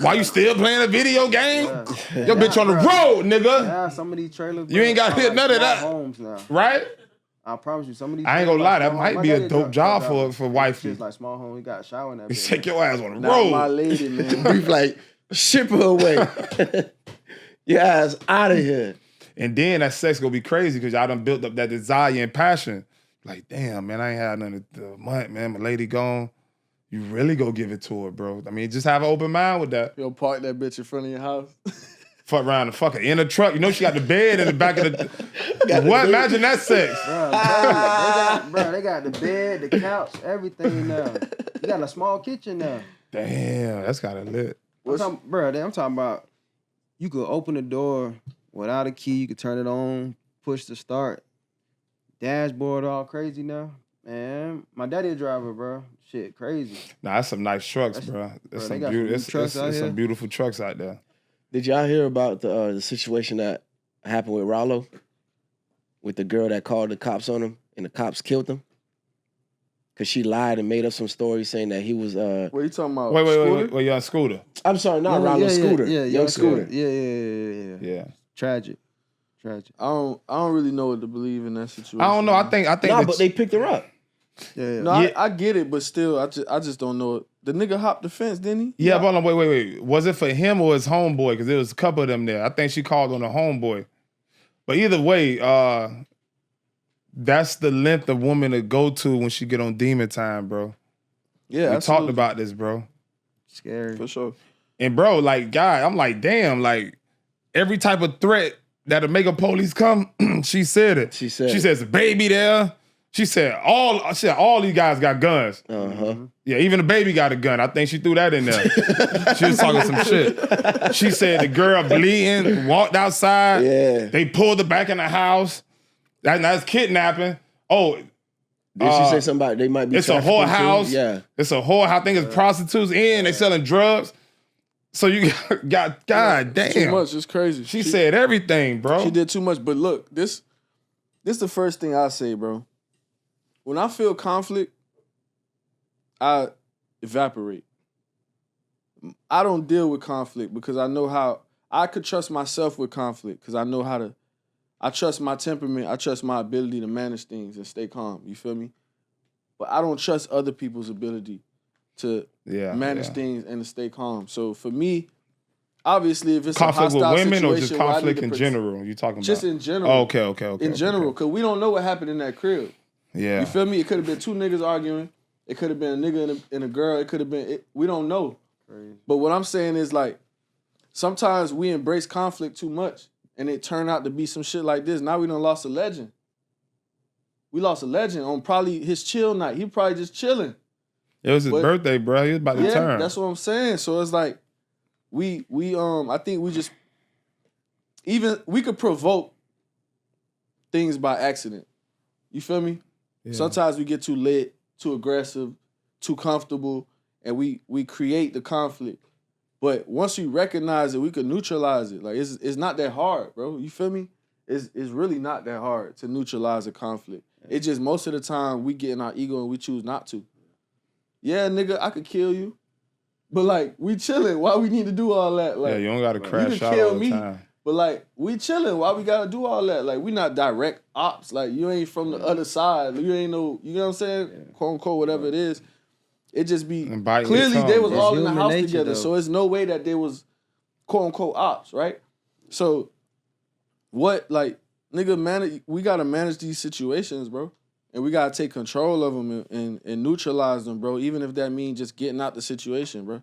Why you still playing a video game? Your bitch on the road, nigga. Yeah, some of these trailers. You ain't got to hit none of that. Homes now. Right? I promise you, some of these. I ain't gonna lie, that might be a My dope daddy job for wifey. Just like small home, we got a shower in that. You bitch. take your ass on the Not my road. lady, man. Brief like, ship her away. Your ass out of here. And then that sex gonna be crazy because y'all done built up that desire and passion. Like, damn, man, I ain't had nothing the month, man. My lady gone. You really go give it to her, bro. I mean, just have an open mind with that. You'll park that bitch in front of your house. Fuck around and fuck her in the truck. You know she got the bed in the back of the. What? Imagine that sex. They got the bed, the couch, everything now. You got a small kitchen now. Damn, that's kind of lit. I'm talking about you could open the door without a key. You could turn it on, push the start. Dashboard all crazy now. Man, my daddy a driver, bro. Shit, crazy. Nah, that's some nice trucks, bro. There's some some beautiful trucks out there. Did y'all hear about the situation that happened with Rollo? With the girl that called the cops on him and the cops killed him? Because she lied and made up some story saying that he was... What are you talking about? Wait, young Scooter. I'm sorry, not Rollo, Scooter. Young Scooter. Yeah. Tragic. I don't really know what to believe in that situation. I don't know. I think. Nah, but they picked her up. Yeah. No, I get it, but still, I just don't know it. The nigga hopped the fence, didn't he? Yeah, but hold on, wait. Was it for him or his homeboy? Because there was a couple of them there. I think she called on the homeboy. But either way, that's the length of woman to go to when she get on demon time, bro. Yeah, we talked about this, bro. Scary. For sure. And bro, like, guy, I'm like, damn, like, every type of threat that'll make a police come, she said it. She says, baby there. She said, all these guys got guns. Uh-huh. Yeah, even the baby got a gun. I think she threw that in there. She was talking some shit. She said the girl bleeding, walked outside. Yeah. They pulled her back in the house. That's kidnapping. Oh, did she say something about they might be? It's a whore house. Too? Yeah, it's a whore house. I think it's prostitutes and they selling drugs. So you got God damn. Too much. It's crazy. She said everything, bro. She did too much. But look, this the first thing I say, bro. When I feel conflict, I evaporate. I don't deal with conflict because I know how I could trust myself with conflict because I know how to. I trust my temperament. I trust my ability to manage things and stay calm. You feel me? But I don't trust other people's ability to manage things and to stay calm. So for me, obviously, if it's conflict a hostile with women situation, or just conflict in general, you talking about? Just in general. Oh, okay. In general, because we don't know what happened in that crib. Yeah. You feel me? It could have been two niggas arguing. It could have been a nigga and a girl. It could have been. We don't know. Crazy. But what I'm saying is like, sometimes we embrace conflict too much, and it turned out to be some shit like this. Now we done lost a legend. We lost a legend on probably his chill night. He probably just chilling. It was his birthday, bro. He was about to turn. That's what I'm saying. So it's like, I think we just, we could provoke things by accident. You feel me? Yeah. Sometimes we get too lit, too aggressive, too comfortable, and we create the conflict. But once we recognize it, we can neutralize it. Like it's not that hard, bro. You feel me? It's really not that hard to neutralize a conflict. It's just most of the time we get in our ego and we choose not to. Yeah, nigga, I could kill you. But like, we chilling. Why we need to do all that? Like, yeah, you don't gotta crash out kill all the me. time. But like, we chilling. Why we gotta do all that? Like, we not direct ops. Like, you ain't from the other side. You ain't no, you know what I'm saying? Yeah. Quote unquote, whatever it is. It just be clearly they was all in the house together. Though. So it's no way that they was quote unquote ops, right? So what, like, nigga, we gotta manage these situations, bro. And we gotta take control of them and neutralize them, bro. Even if that means just getting out the situation, bro.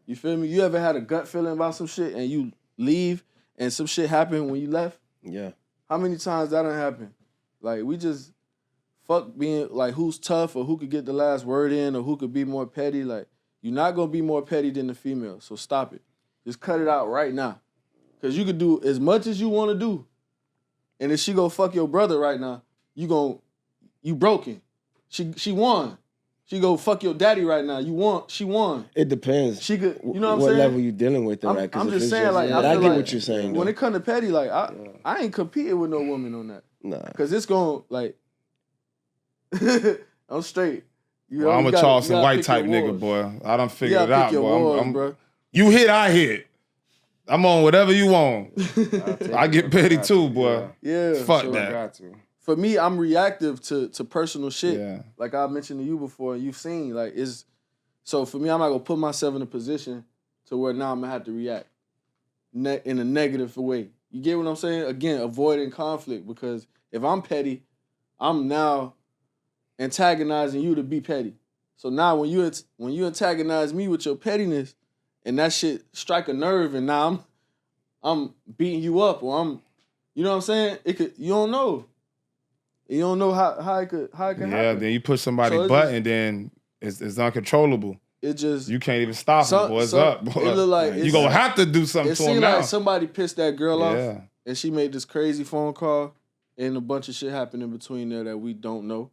You feel me? You ever had a gut feeling about some shit and you leave and some shit happened when you left? Yeah. How many times that done happen? Like, we just fuck being like who's tough or who could get the last word in or who could be more petty. Like, you're not gonna be more petty than the female. So stop it. Just cut it out right now. Cause you could do as much as you wanna do. And if she go fuck your brother right now, you broken. She won. She go fuck your daddy right now. She won. It depends. She could, you know what I'm saying? saying? What level you dealing with it, right? I'm just saying, like, I get like, what you're saying. When it comes to petty, like, I ain't competing with no woman on that. Nah. Cause it's gonna, like, I'm straight. You know, I'm a Charleston White type nigga, boy. I done figured it out, boy. Bro. You hit, I hit. I'm on whatever you want. I get petty too, boy. Yeah. Fuck that. For me, I'm reactive to personal shit. Yeah. Like I mentioned to you before, and you've seen, like, so for me, I'm not gonna put myself in a position to where now I'm gonna have to react in a negative way. You get what I'm saying? Again, avoiding conflict, because if I'm petty, I'm now antagonizing you to be petty. So now when you antagonize me with your pettiness, and that shit strike a nerve, and now I'm beating you up, or you know what I'm saying? You don't know. You don't know how it could happen. Yeah, then you push somebody's So button, then it's uncontrollable. It just You can't even stop them, boy. It's up, boy. It look like you gonna have to do something it to them seemed now. like somebody pissed that girl off, Yeah. and she made this crazy phone call, and a bunch of shit happened in between there that we don't know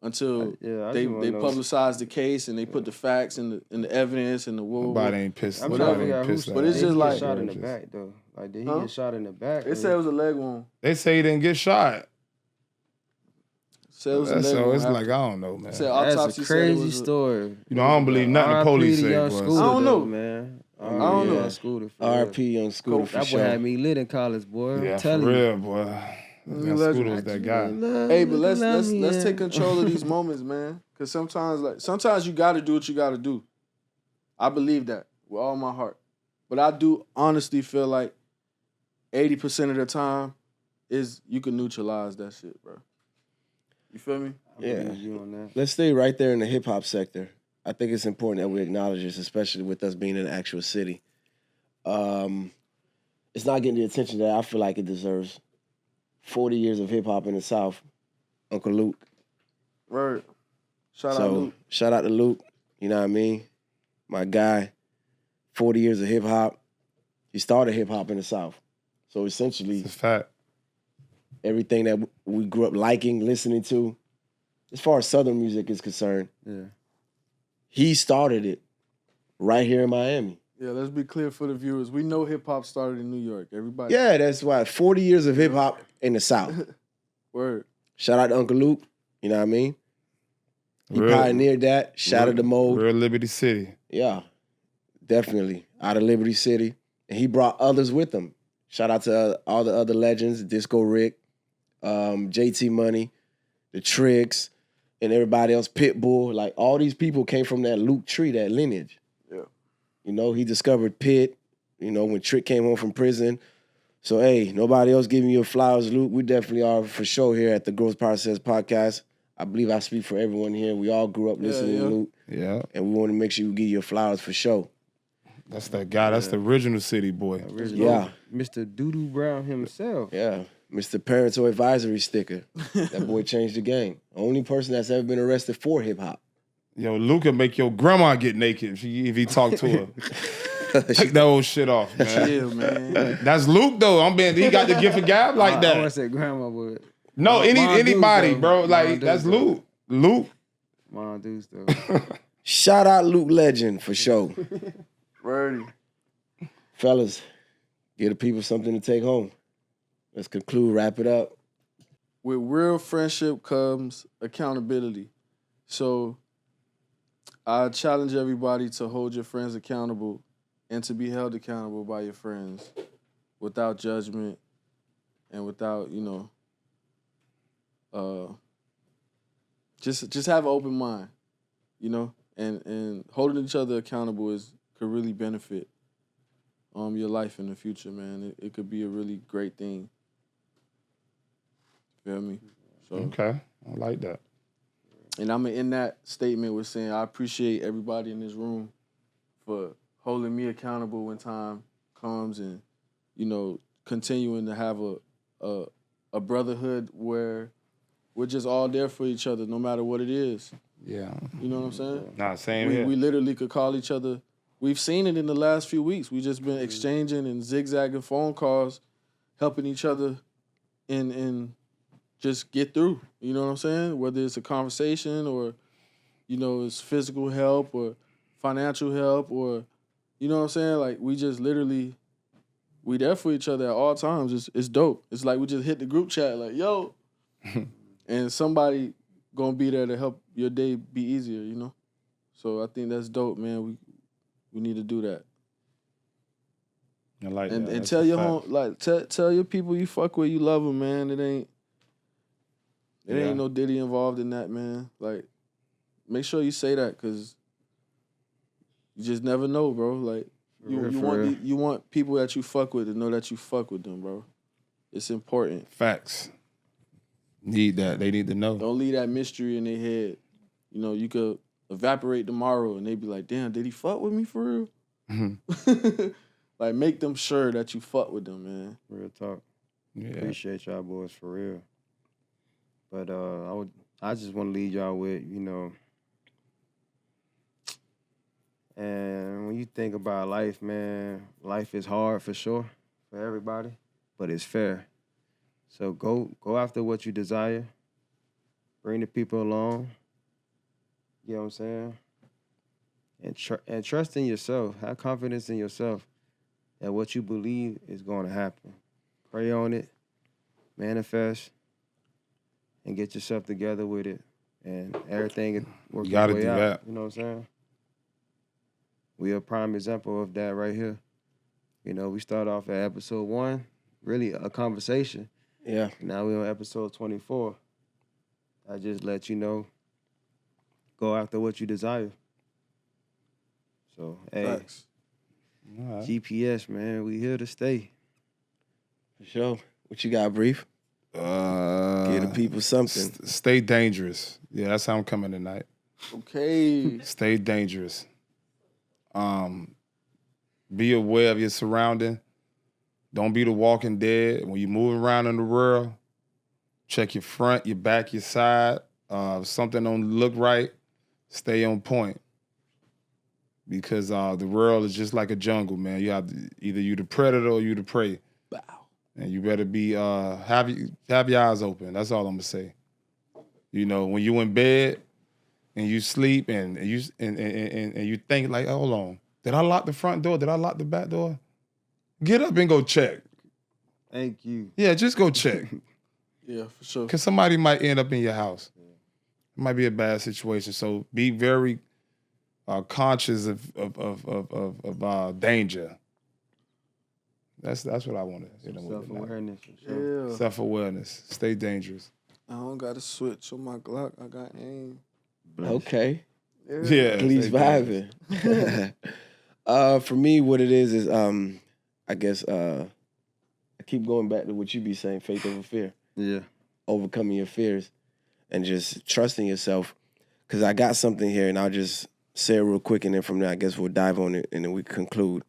until they publicized the case and they put the facts and the evidence and the Nobody ain't pissed. I'm trying to figure out who, but it's just like shot in the back though. Like did he get shot in the back? They said it was a leg wound. They say he didn't get shot. Said it was a leg So wound. it's like, I don't know, man. Said That's autopsy a crazy said story. You know, I don't believe nothing the police say, young boy. Scooter, I don't know, man. I don't know. Young Scooter, for R.P. Young Scooter for that sure. boy had me lit in college, boy. Yeah, I'm for telling you. real, boy. Young Scooter was that guy. Hey, but let's take control of these moments, man. Because sometimes you got to do what you got to do. I believe that with all my heart. But I do honestly feel like 80% of the time is you can neutralize that shit, bro. You feel me? Yeah. Let's stay right there in the hip hop sector. I think it's important that we acknowledge this, especially with us being in the actual city. It's not getting the attention that I feel like it deserves. 40 years of hip hop in the South, Uncle Luke. Right. Shout out Luke. Shout out to Luke. You know what I mean? My guy. 40 years of hip hop. He started hip hop in the South. So essentially, It's a fact. everything that we grew up liking, listening to, as far as Southern music is concerned, he started it right here in Miami. Yeah, let's be clear for the viewers. We know hip hop started in New York. Everybody. Yeah, that's why 40 years of hip hop in the South. Word. Shout out to Uncle Luke. You know what I mean? He Real- pioneered that. Shout out to Mode. Real Liberty City. Yeah, definitely. Out of Liberty City. And he brought others with him. Shout out to all the other legends, Disco Rick, JT Money, the Tricks, and everybody else, Pitbull. Like, all these people came from that Luke tree, that lineage. Yeah. You know, he discovered Pit, you know, when Trick came home from prison. So, hey, nobody else giving you flowers, Luke. We definitely are for sure here at the Growth Process Podcast. I believe I speak for everyone here. We all grew up listening to Luke. Yeah. And we want to make sure we give you flowers for sure. That's that guy. That's the original city boy. Yeah. Mr. Doodoo Brown himself. Yeah. Mr. Parental Advisory sticker. That boy changed the game. Only person that's ever been arrested for hip hop. Yo, Luke can make your grandma get naked if he talk to her. Take that old shit off, man. Yeah, man. That's Luke though. He got the gift of gab like I that. want to say grandma, but No, anybody, Deuce, bro. though. Like Mom that's Deuce, though. Luke. Luke. Mom Deuce though. Shout out Luke Legend for sure. Wordy. Fellas, give the people something to take home. Let's conclude, wrap it up. With real friendship comes accountability. So I challenge everybody to hold your friends accountable and to be held accountable by your friends without judgment and without, just have an open mind, and holding each other accountable could really benefit your life in the future, man. It could be a really great thing. Feel me? So, Okay, I like that. and I'm in that statement with saying I appreciate everybody in this room for holding me accountable when time comes, and continuing to have a brotherhood where we're just all there for each other, no matter what it is. Yeah. You know what I'm saying? Nah, same here. We literally could call each other. We've seen it in the last few weeks. We just been exchanging and zigzagging phone calls, helping each other and just get through. You know what I'm saying? Whether it's a conversation or, it's physical help or financial help or, you know what I'm saying? Like, we just literally, we there for each other at all times. It's dope. It's like we just hit the group chat like, yo. And somebody gonna be there to help your day be easier, So I think that's dope, man. We need to do that. I like And that. and That's tell a your fact. tell your people you fuck with, you love them, man. It ain't Yeah. no Diddy involved in that, man. Like, make sure you say that, cause you just never know, bro. Like, you real. want people that you fuck with to know that you fuck with them, bro. It's important. Facts. Need that. They need to know. Don't leave that mystery in their head. You know, you could evaporate tomorrow and they be like, damn, did he fuck with me for real? Mhm. Like, make them sure that you fuck with them, man. Real talk. Yeah. Appreciate y'all boys for real. But I just want to leave y'all with, you know, and when you think about life, man, life is hard for sure for everybody, but it's fair. So go after what you desire. Bring the people along. You know what I'm saying? And trust in yourself. Have confidence in yourself that what you believe is going to happen. Pray on it, manifest, and get yourself together with it. And everything work You gotta its way do out. that. You know what I'm saying? We a prime example of that right here. You know, we start off at episode 1, really a conversation. Yeah. Now we're on episode 24. I just let you know, go after what you desire. So, hey, Facts. All right. GPS, man, we here to stay. For sure. What you got, Brief? Give the people something. Stay dangerous. Yeah, that's how I'm coming tonight. Okay. Stay dangerous. Be aware of your surrounding. Don't be the walking dead. When you move around in the world, check your front, your back, your side. If something don't look right, stay on point. Because the world is just like a jungle, man. You have to, either you the predator or you the prey. Wow. And you better be have your eyes open. That's all I'm gonna say. You know, when you in bed and you sleep and you think like, hold on, did I lock the front door? Did I lock the back door? Get up and go check. Thank you. Yeah, just go check. Yeah, for sure. Because somebody might end up in your house. It might be a bad situation. So be very conscious of danger. That's what I want to hit them with. Self-awareness, for sure. Yeah. Self-awareness. Stay dangerous. I don't got to switch on my Glock. I got aim. Okay. Yeah. Please stay dangerous. vibing. For me, what it is I guess I keep going back to what you be saying, faith over fear. Yeah. Overcoming your fears and just trusting yourself. Because I got something here, and I'll just say it real quick, and then from there, I guess we'll dive on it, and then we conclude.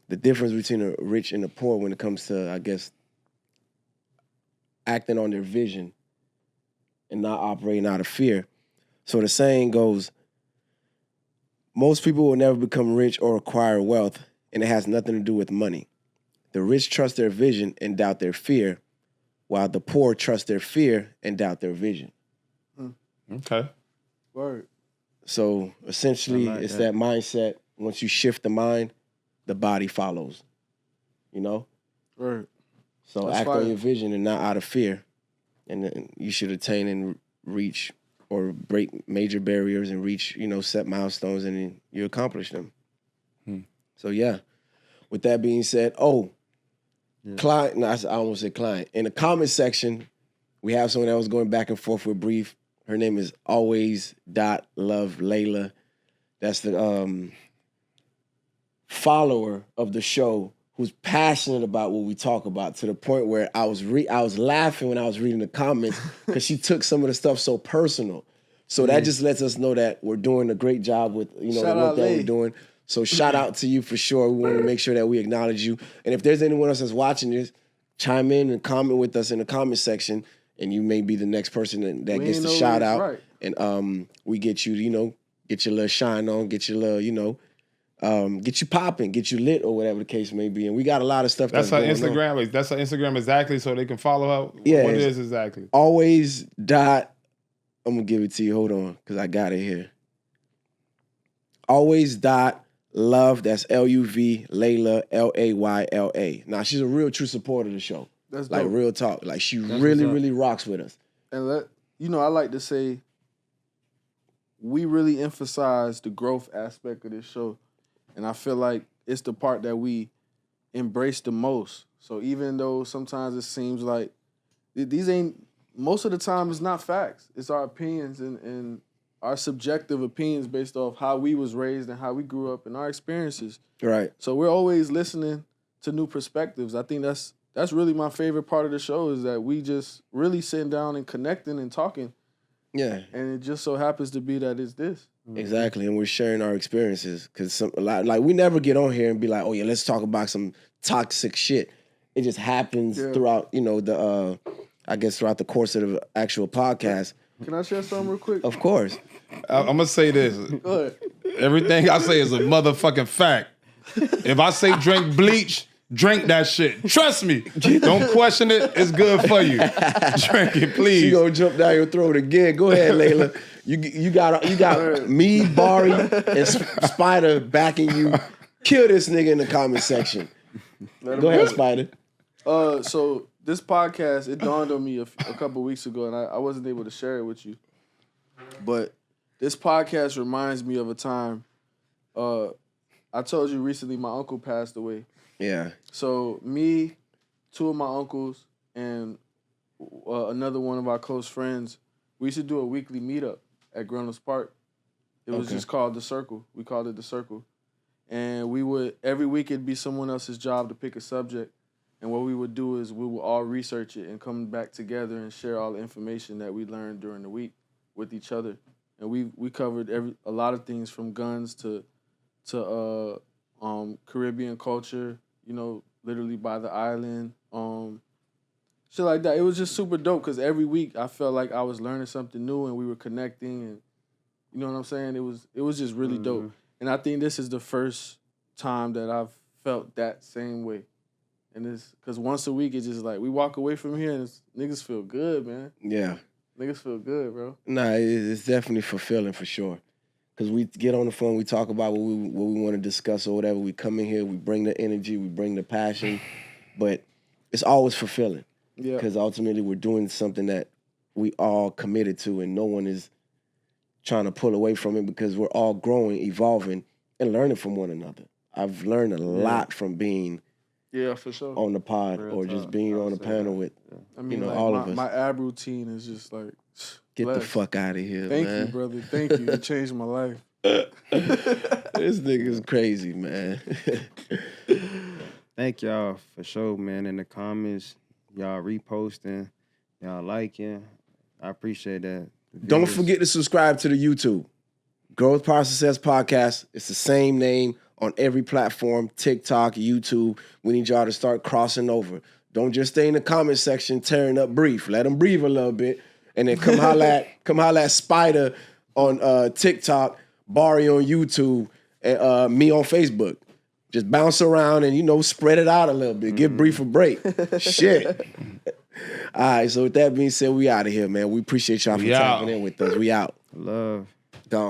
The difference between the rich and the poor when it comes to, I guess, acting on their vision and not operating out of fear. So the saying goes, most people will never become rich or acquire wealth, and it has nothing to do with money. The rich trust their vision and doubt their fear, while the poor trust their fear and doubt their vision. Okay. Word. So essentially, I like it's that. that mindset. Once you shift the mind, the body follows. You know? Word. So That's act fire. on your vision and not out of fear. And then you should attain and reach or break major barriers and reach, set milestones, and then you accomplish them. So yeah. With that being said, client, no, I almost said client. In the comment section, we have someone that was going back and forth with Brief. Her name is always.love Layla. That's the follower of the show who's passionate about what we talk about, to the point where I was laughing when I was reading the comments because she took some of the stuff so personal. So that just lets us know that we're doing a great job with the Shout work out that Lay. we're doing. So shout out to you for sure. We want to make sure that we acknowledge you. And if there's anyone else that's watching this, chime in and comment with us in the comment section, and you may be the next person that We gets ain't the know shout it's out. right. And we get you, get your little shine on, get your little, get you popping, get you lit, or whatever the case may be. And we got a lot of stuff That's that's her going on. Instagram. That's her Instagram exactly, so they can follow her. Yeah, What it it's- is exactly. Always dot. I'm gonna give it to you. Hold on, because I got it here. Always dot love. That's LUV Layla LAYLA. Now she's a real true supporter of the show. That's Like dope. real talk. Like she That's really, what's up. really rocks with us. And I like to say, we really emphasize the growth aspect of this show. And I feel like it's the part that we embrace the most. So even though sometimes it seems like these ain't, most of the time it's not facts. It's our opinions and our subjective opinions based off how we was raised and how we grew up and our experiences. Right. So we're always listening to new perspectives. I think that's that's really my favorite part of the show is that we just really sitting down and connecting and talking. Yeah. And it just so happens to be that it's this. Exactly, and we're sharing our experiences because like we never get on here and be like, oh yeah, let's talk about some toxic shit. It just happens throughout, the I guess throughout the course of the actual podcast. Can I share something real quick? Of course. I'm gonna say this. Go ahead. Everything I say is a motherfucking fact. If I say drink bleach, drink that shit. Trust me. Don't question it. It's good for you. Drink it, please. She gonna jump down your throat again. Go ahead, Layla. You got me, Bari, and Spider backing you. Kill this nigga in the comment section. Go ahead, Spider. So this podcast, it dawned on me a couple weeks ago, and I wasn't able to share it with you. But this podcast reminds me of a time. I told you recently my uncle passed away. Yeah. So me, two of my uncles, and another one of our close friends, we used to do a weekly meetup at Grown-Ups Park. It was just called The Circle. We called it The Circle. And we would, every week it'd be someone else's job to pick a subject. And what we would do is we would all research it and come back together and share all the information that we learned during the week with each other. And we covered a lot of things from guns to Caribbean culture, literally by the island, shit like that. It was just super dope because every week I felt like I was learning something new and we were connecting, and you know what I'm saying? It was just really dope. And I think this is the first time that I've felt that same way. And it's because once a week it's just like we walk away from here and niggas feel good, man. Yeah. Niggas feel good, bro. Nah, it's definitely fulfilling for sure. Because we get on the phone, we talk about what we want to discuss or whatever. We come in here, we bring the energy, we bring the passion, but it's always fulfilling. Yeah. Because ultimately we're doing something that we all committed to and no one is trying to pull away from it because we're all growing, evolving, and learning from one another. I've learned a lot from being for sure. on the pod Real or talk. just being on the panel with all of us. My ab routine is just like Get blessed. the fuck out of here, Thank man. you, brother. Thank you. You changed my life. This nigga's crazy, man. Thank y'all for sure, man. In the comments, y'all reposting, y'all liking. I appreciate that. Don't forget to subscribe to the YouTube. Growth Process Podcast. It's the same name on every platform, TikTok, YouTube. We need y'all to start crossing over. Don't just stay in the comment section tearing up Brief. Let them breathe a little bit. And then come holla at Spider on TikTok, Bari on YouTube, and me on Facebook. Just bounce around and, spread it out a little bit. Give Brief a break. Shit. All right, so with that being said, we out of here, man. We appreciate y'all for tapping in with us. We out. Love.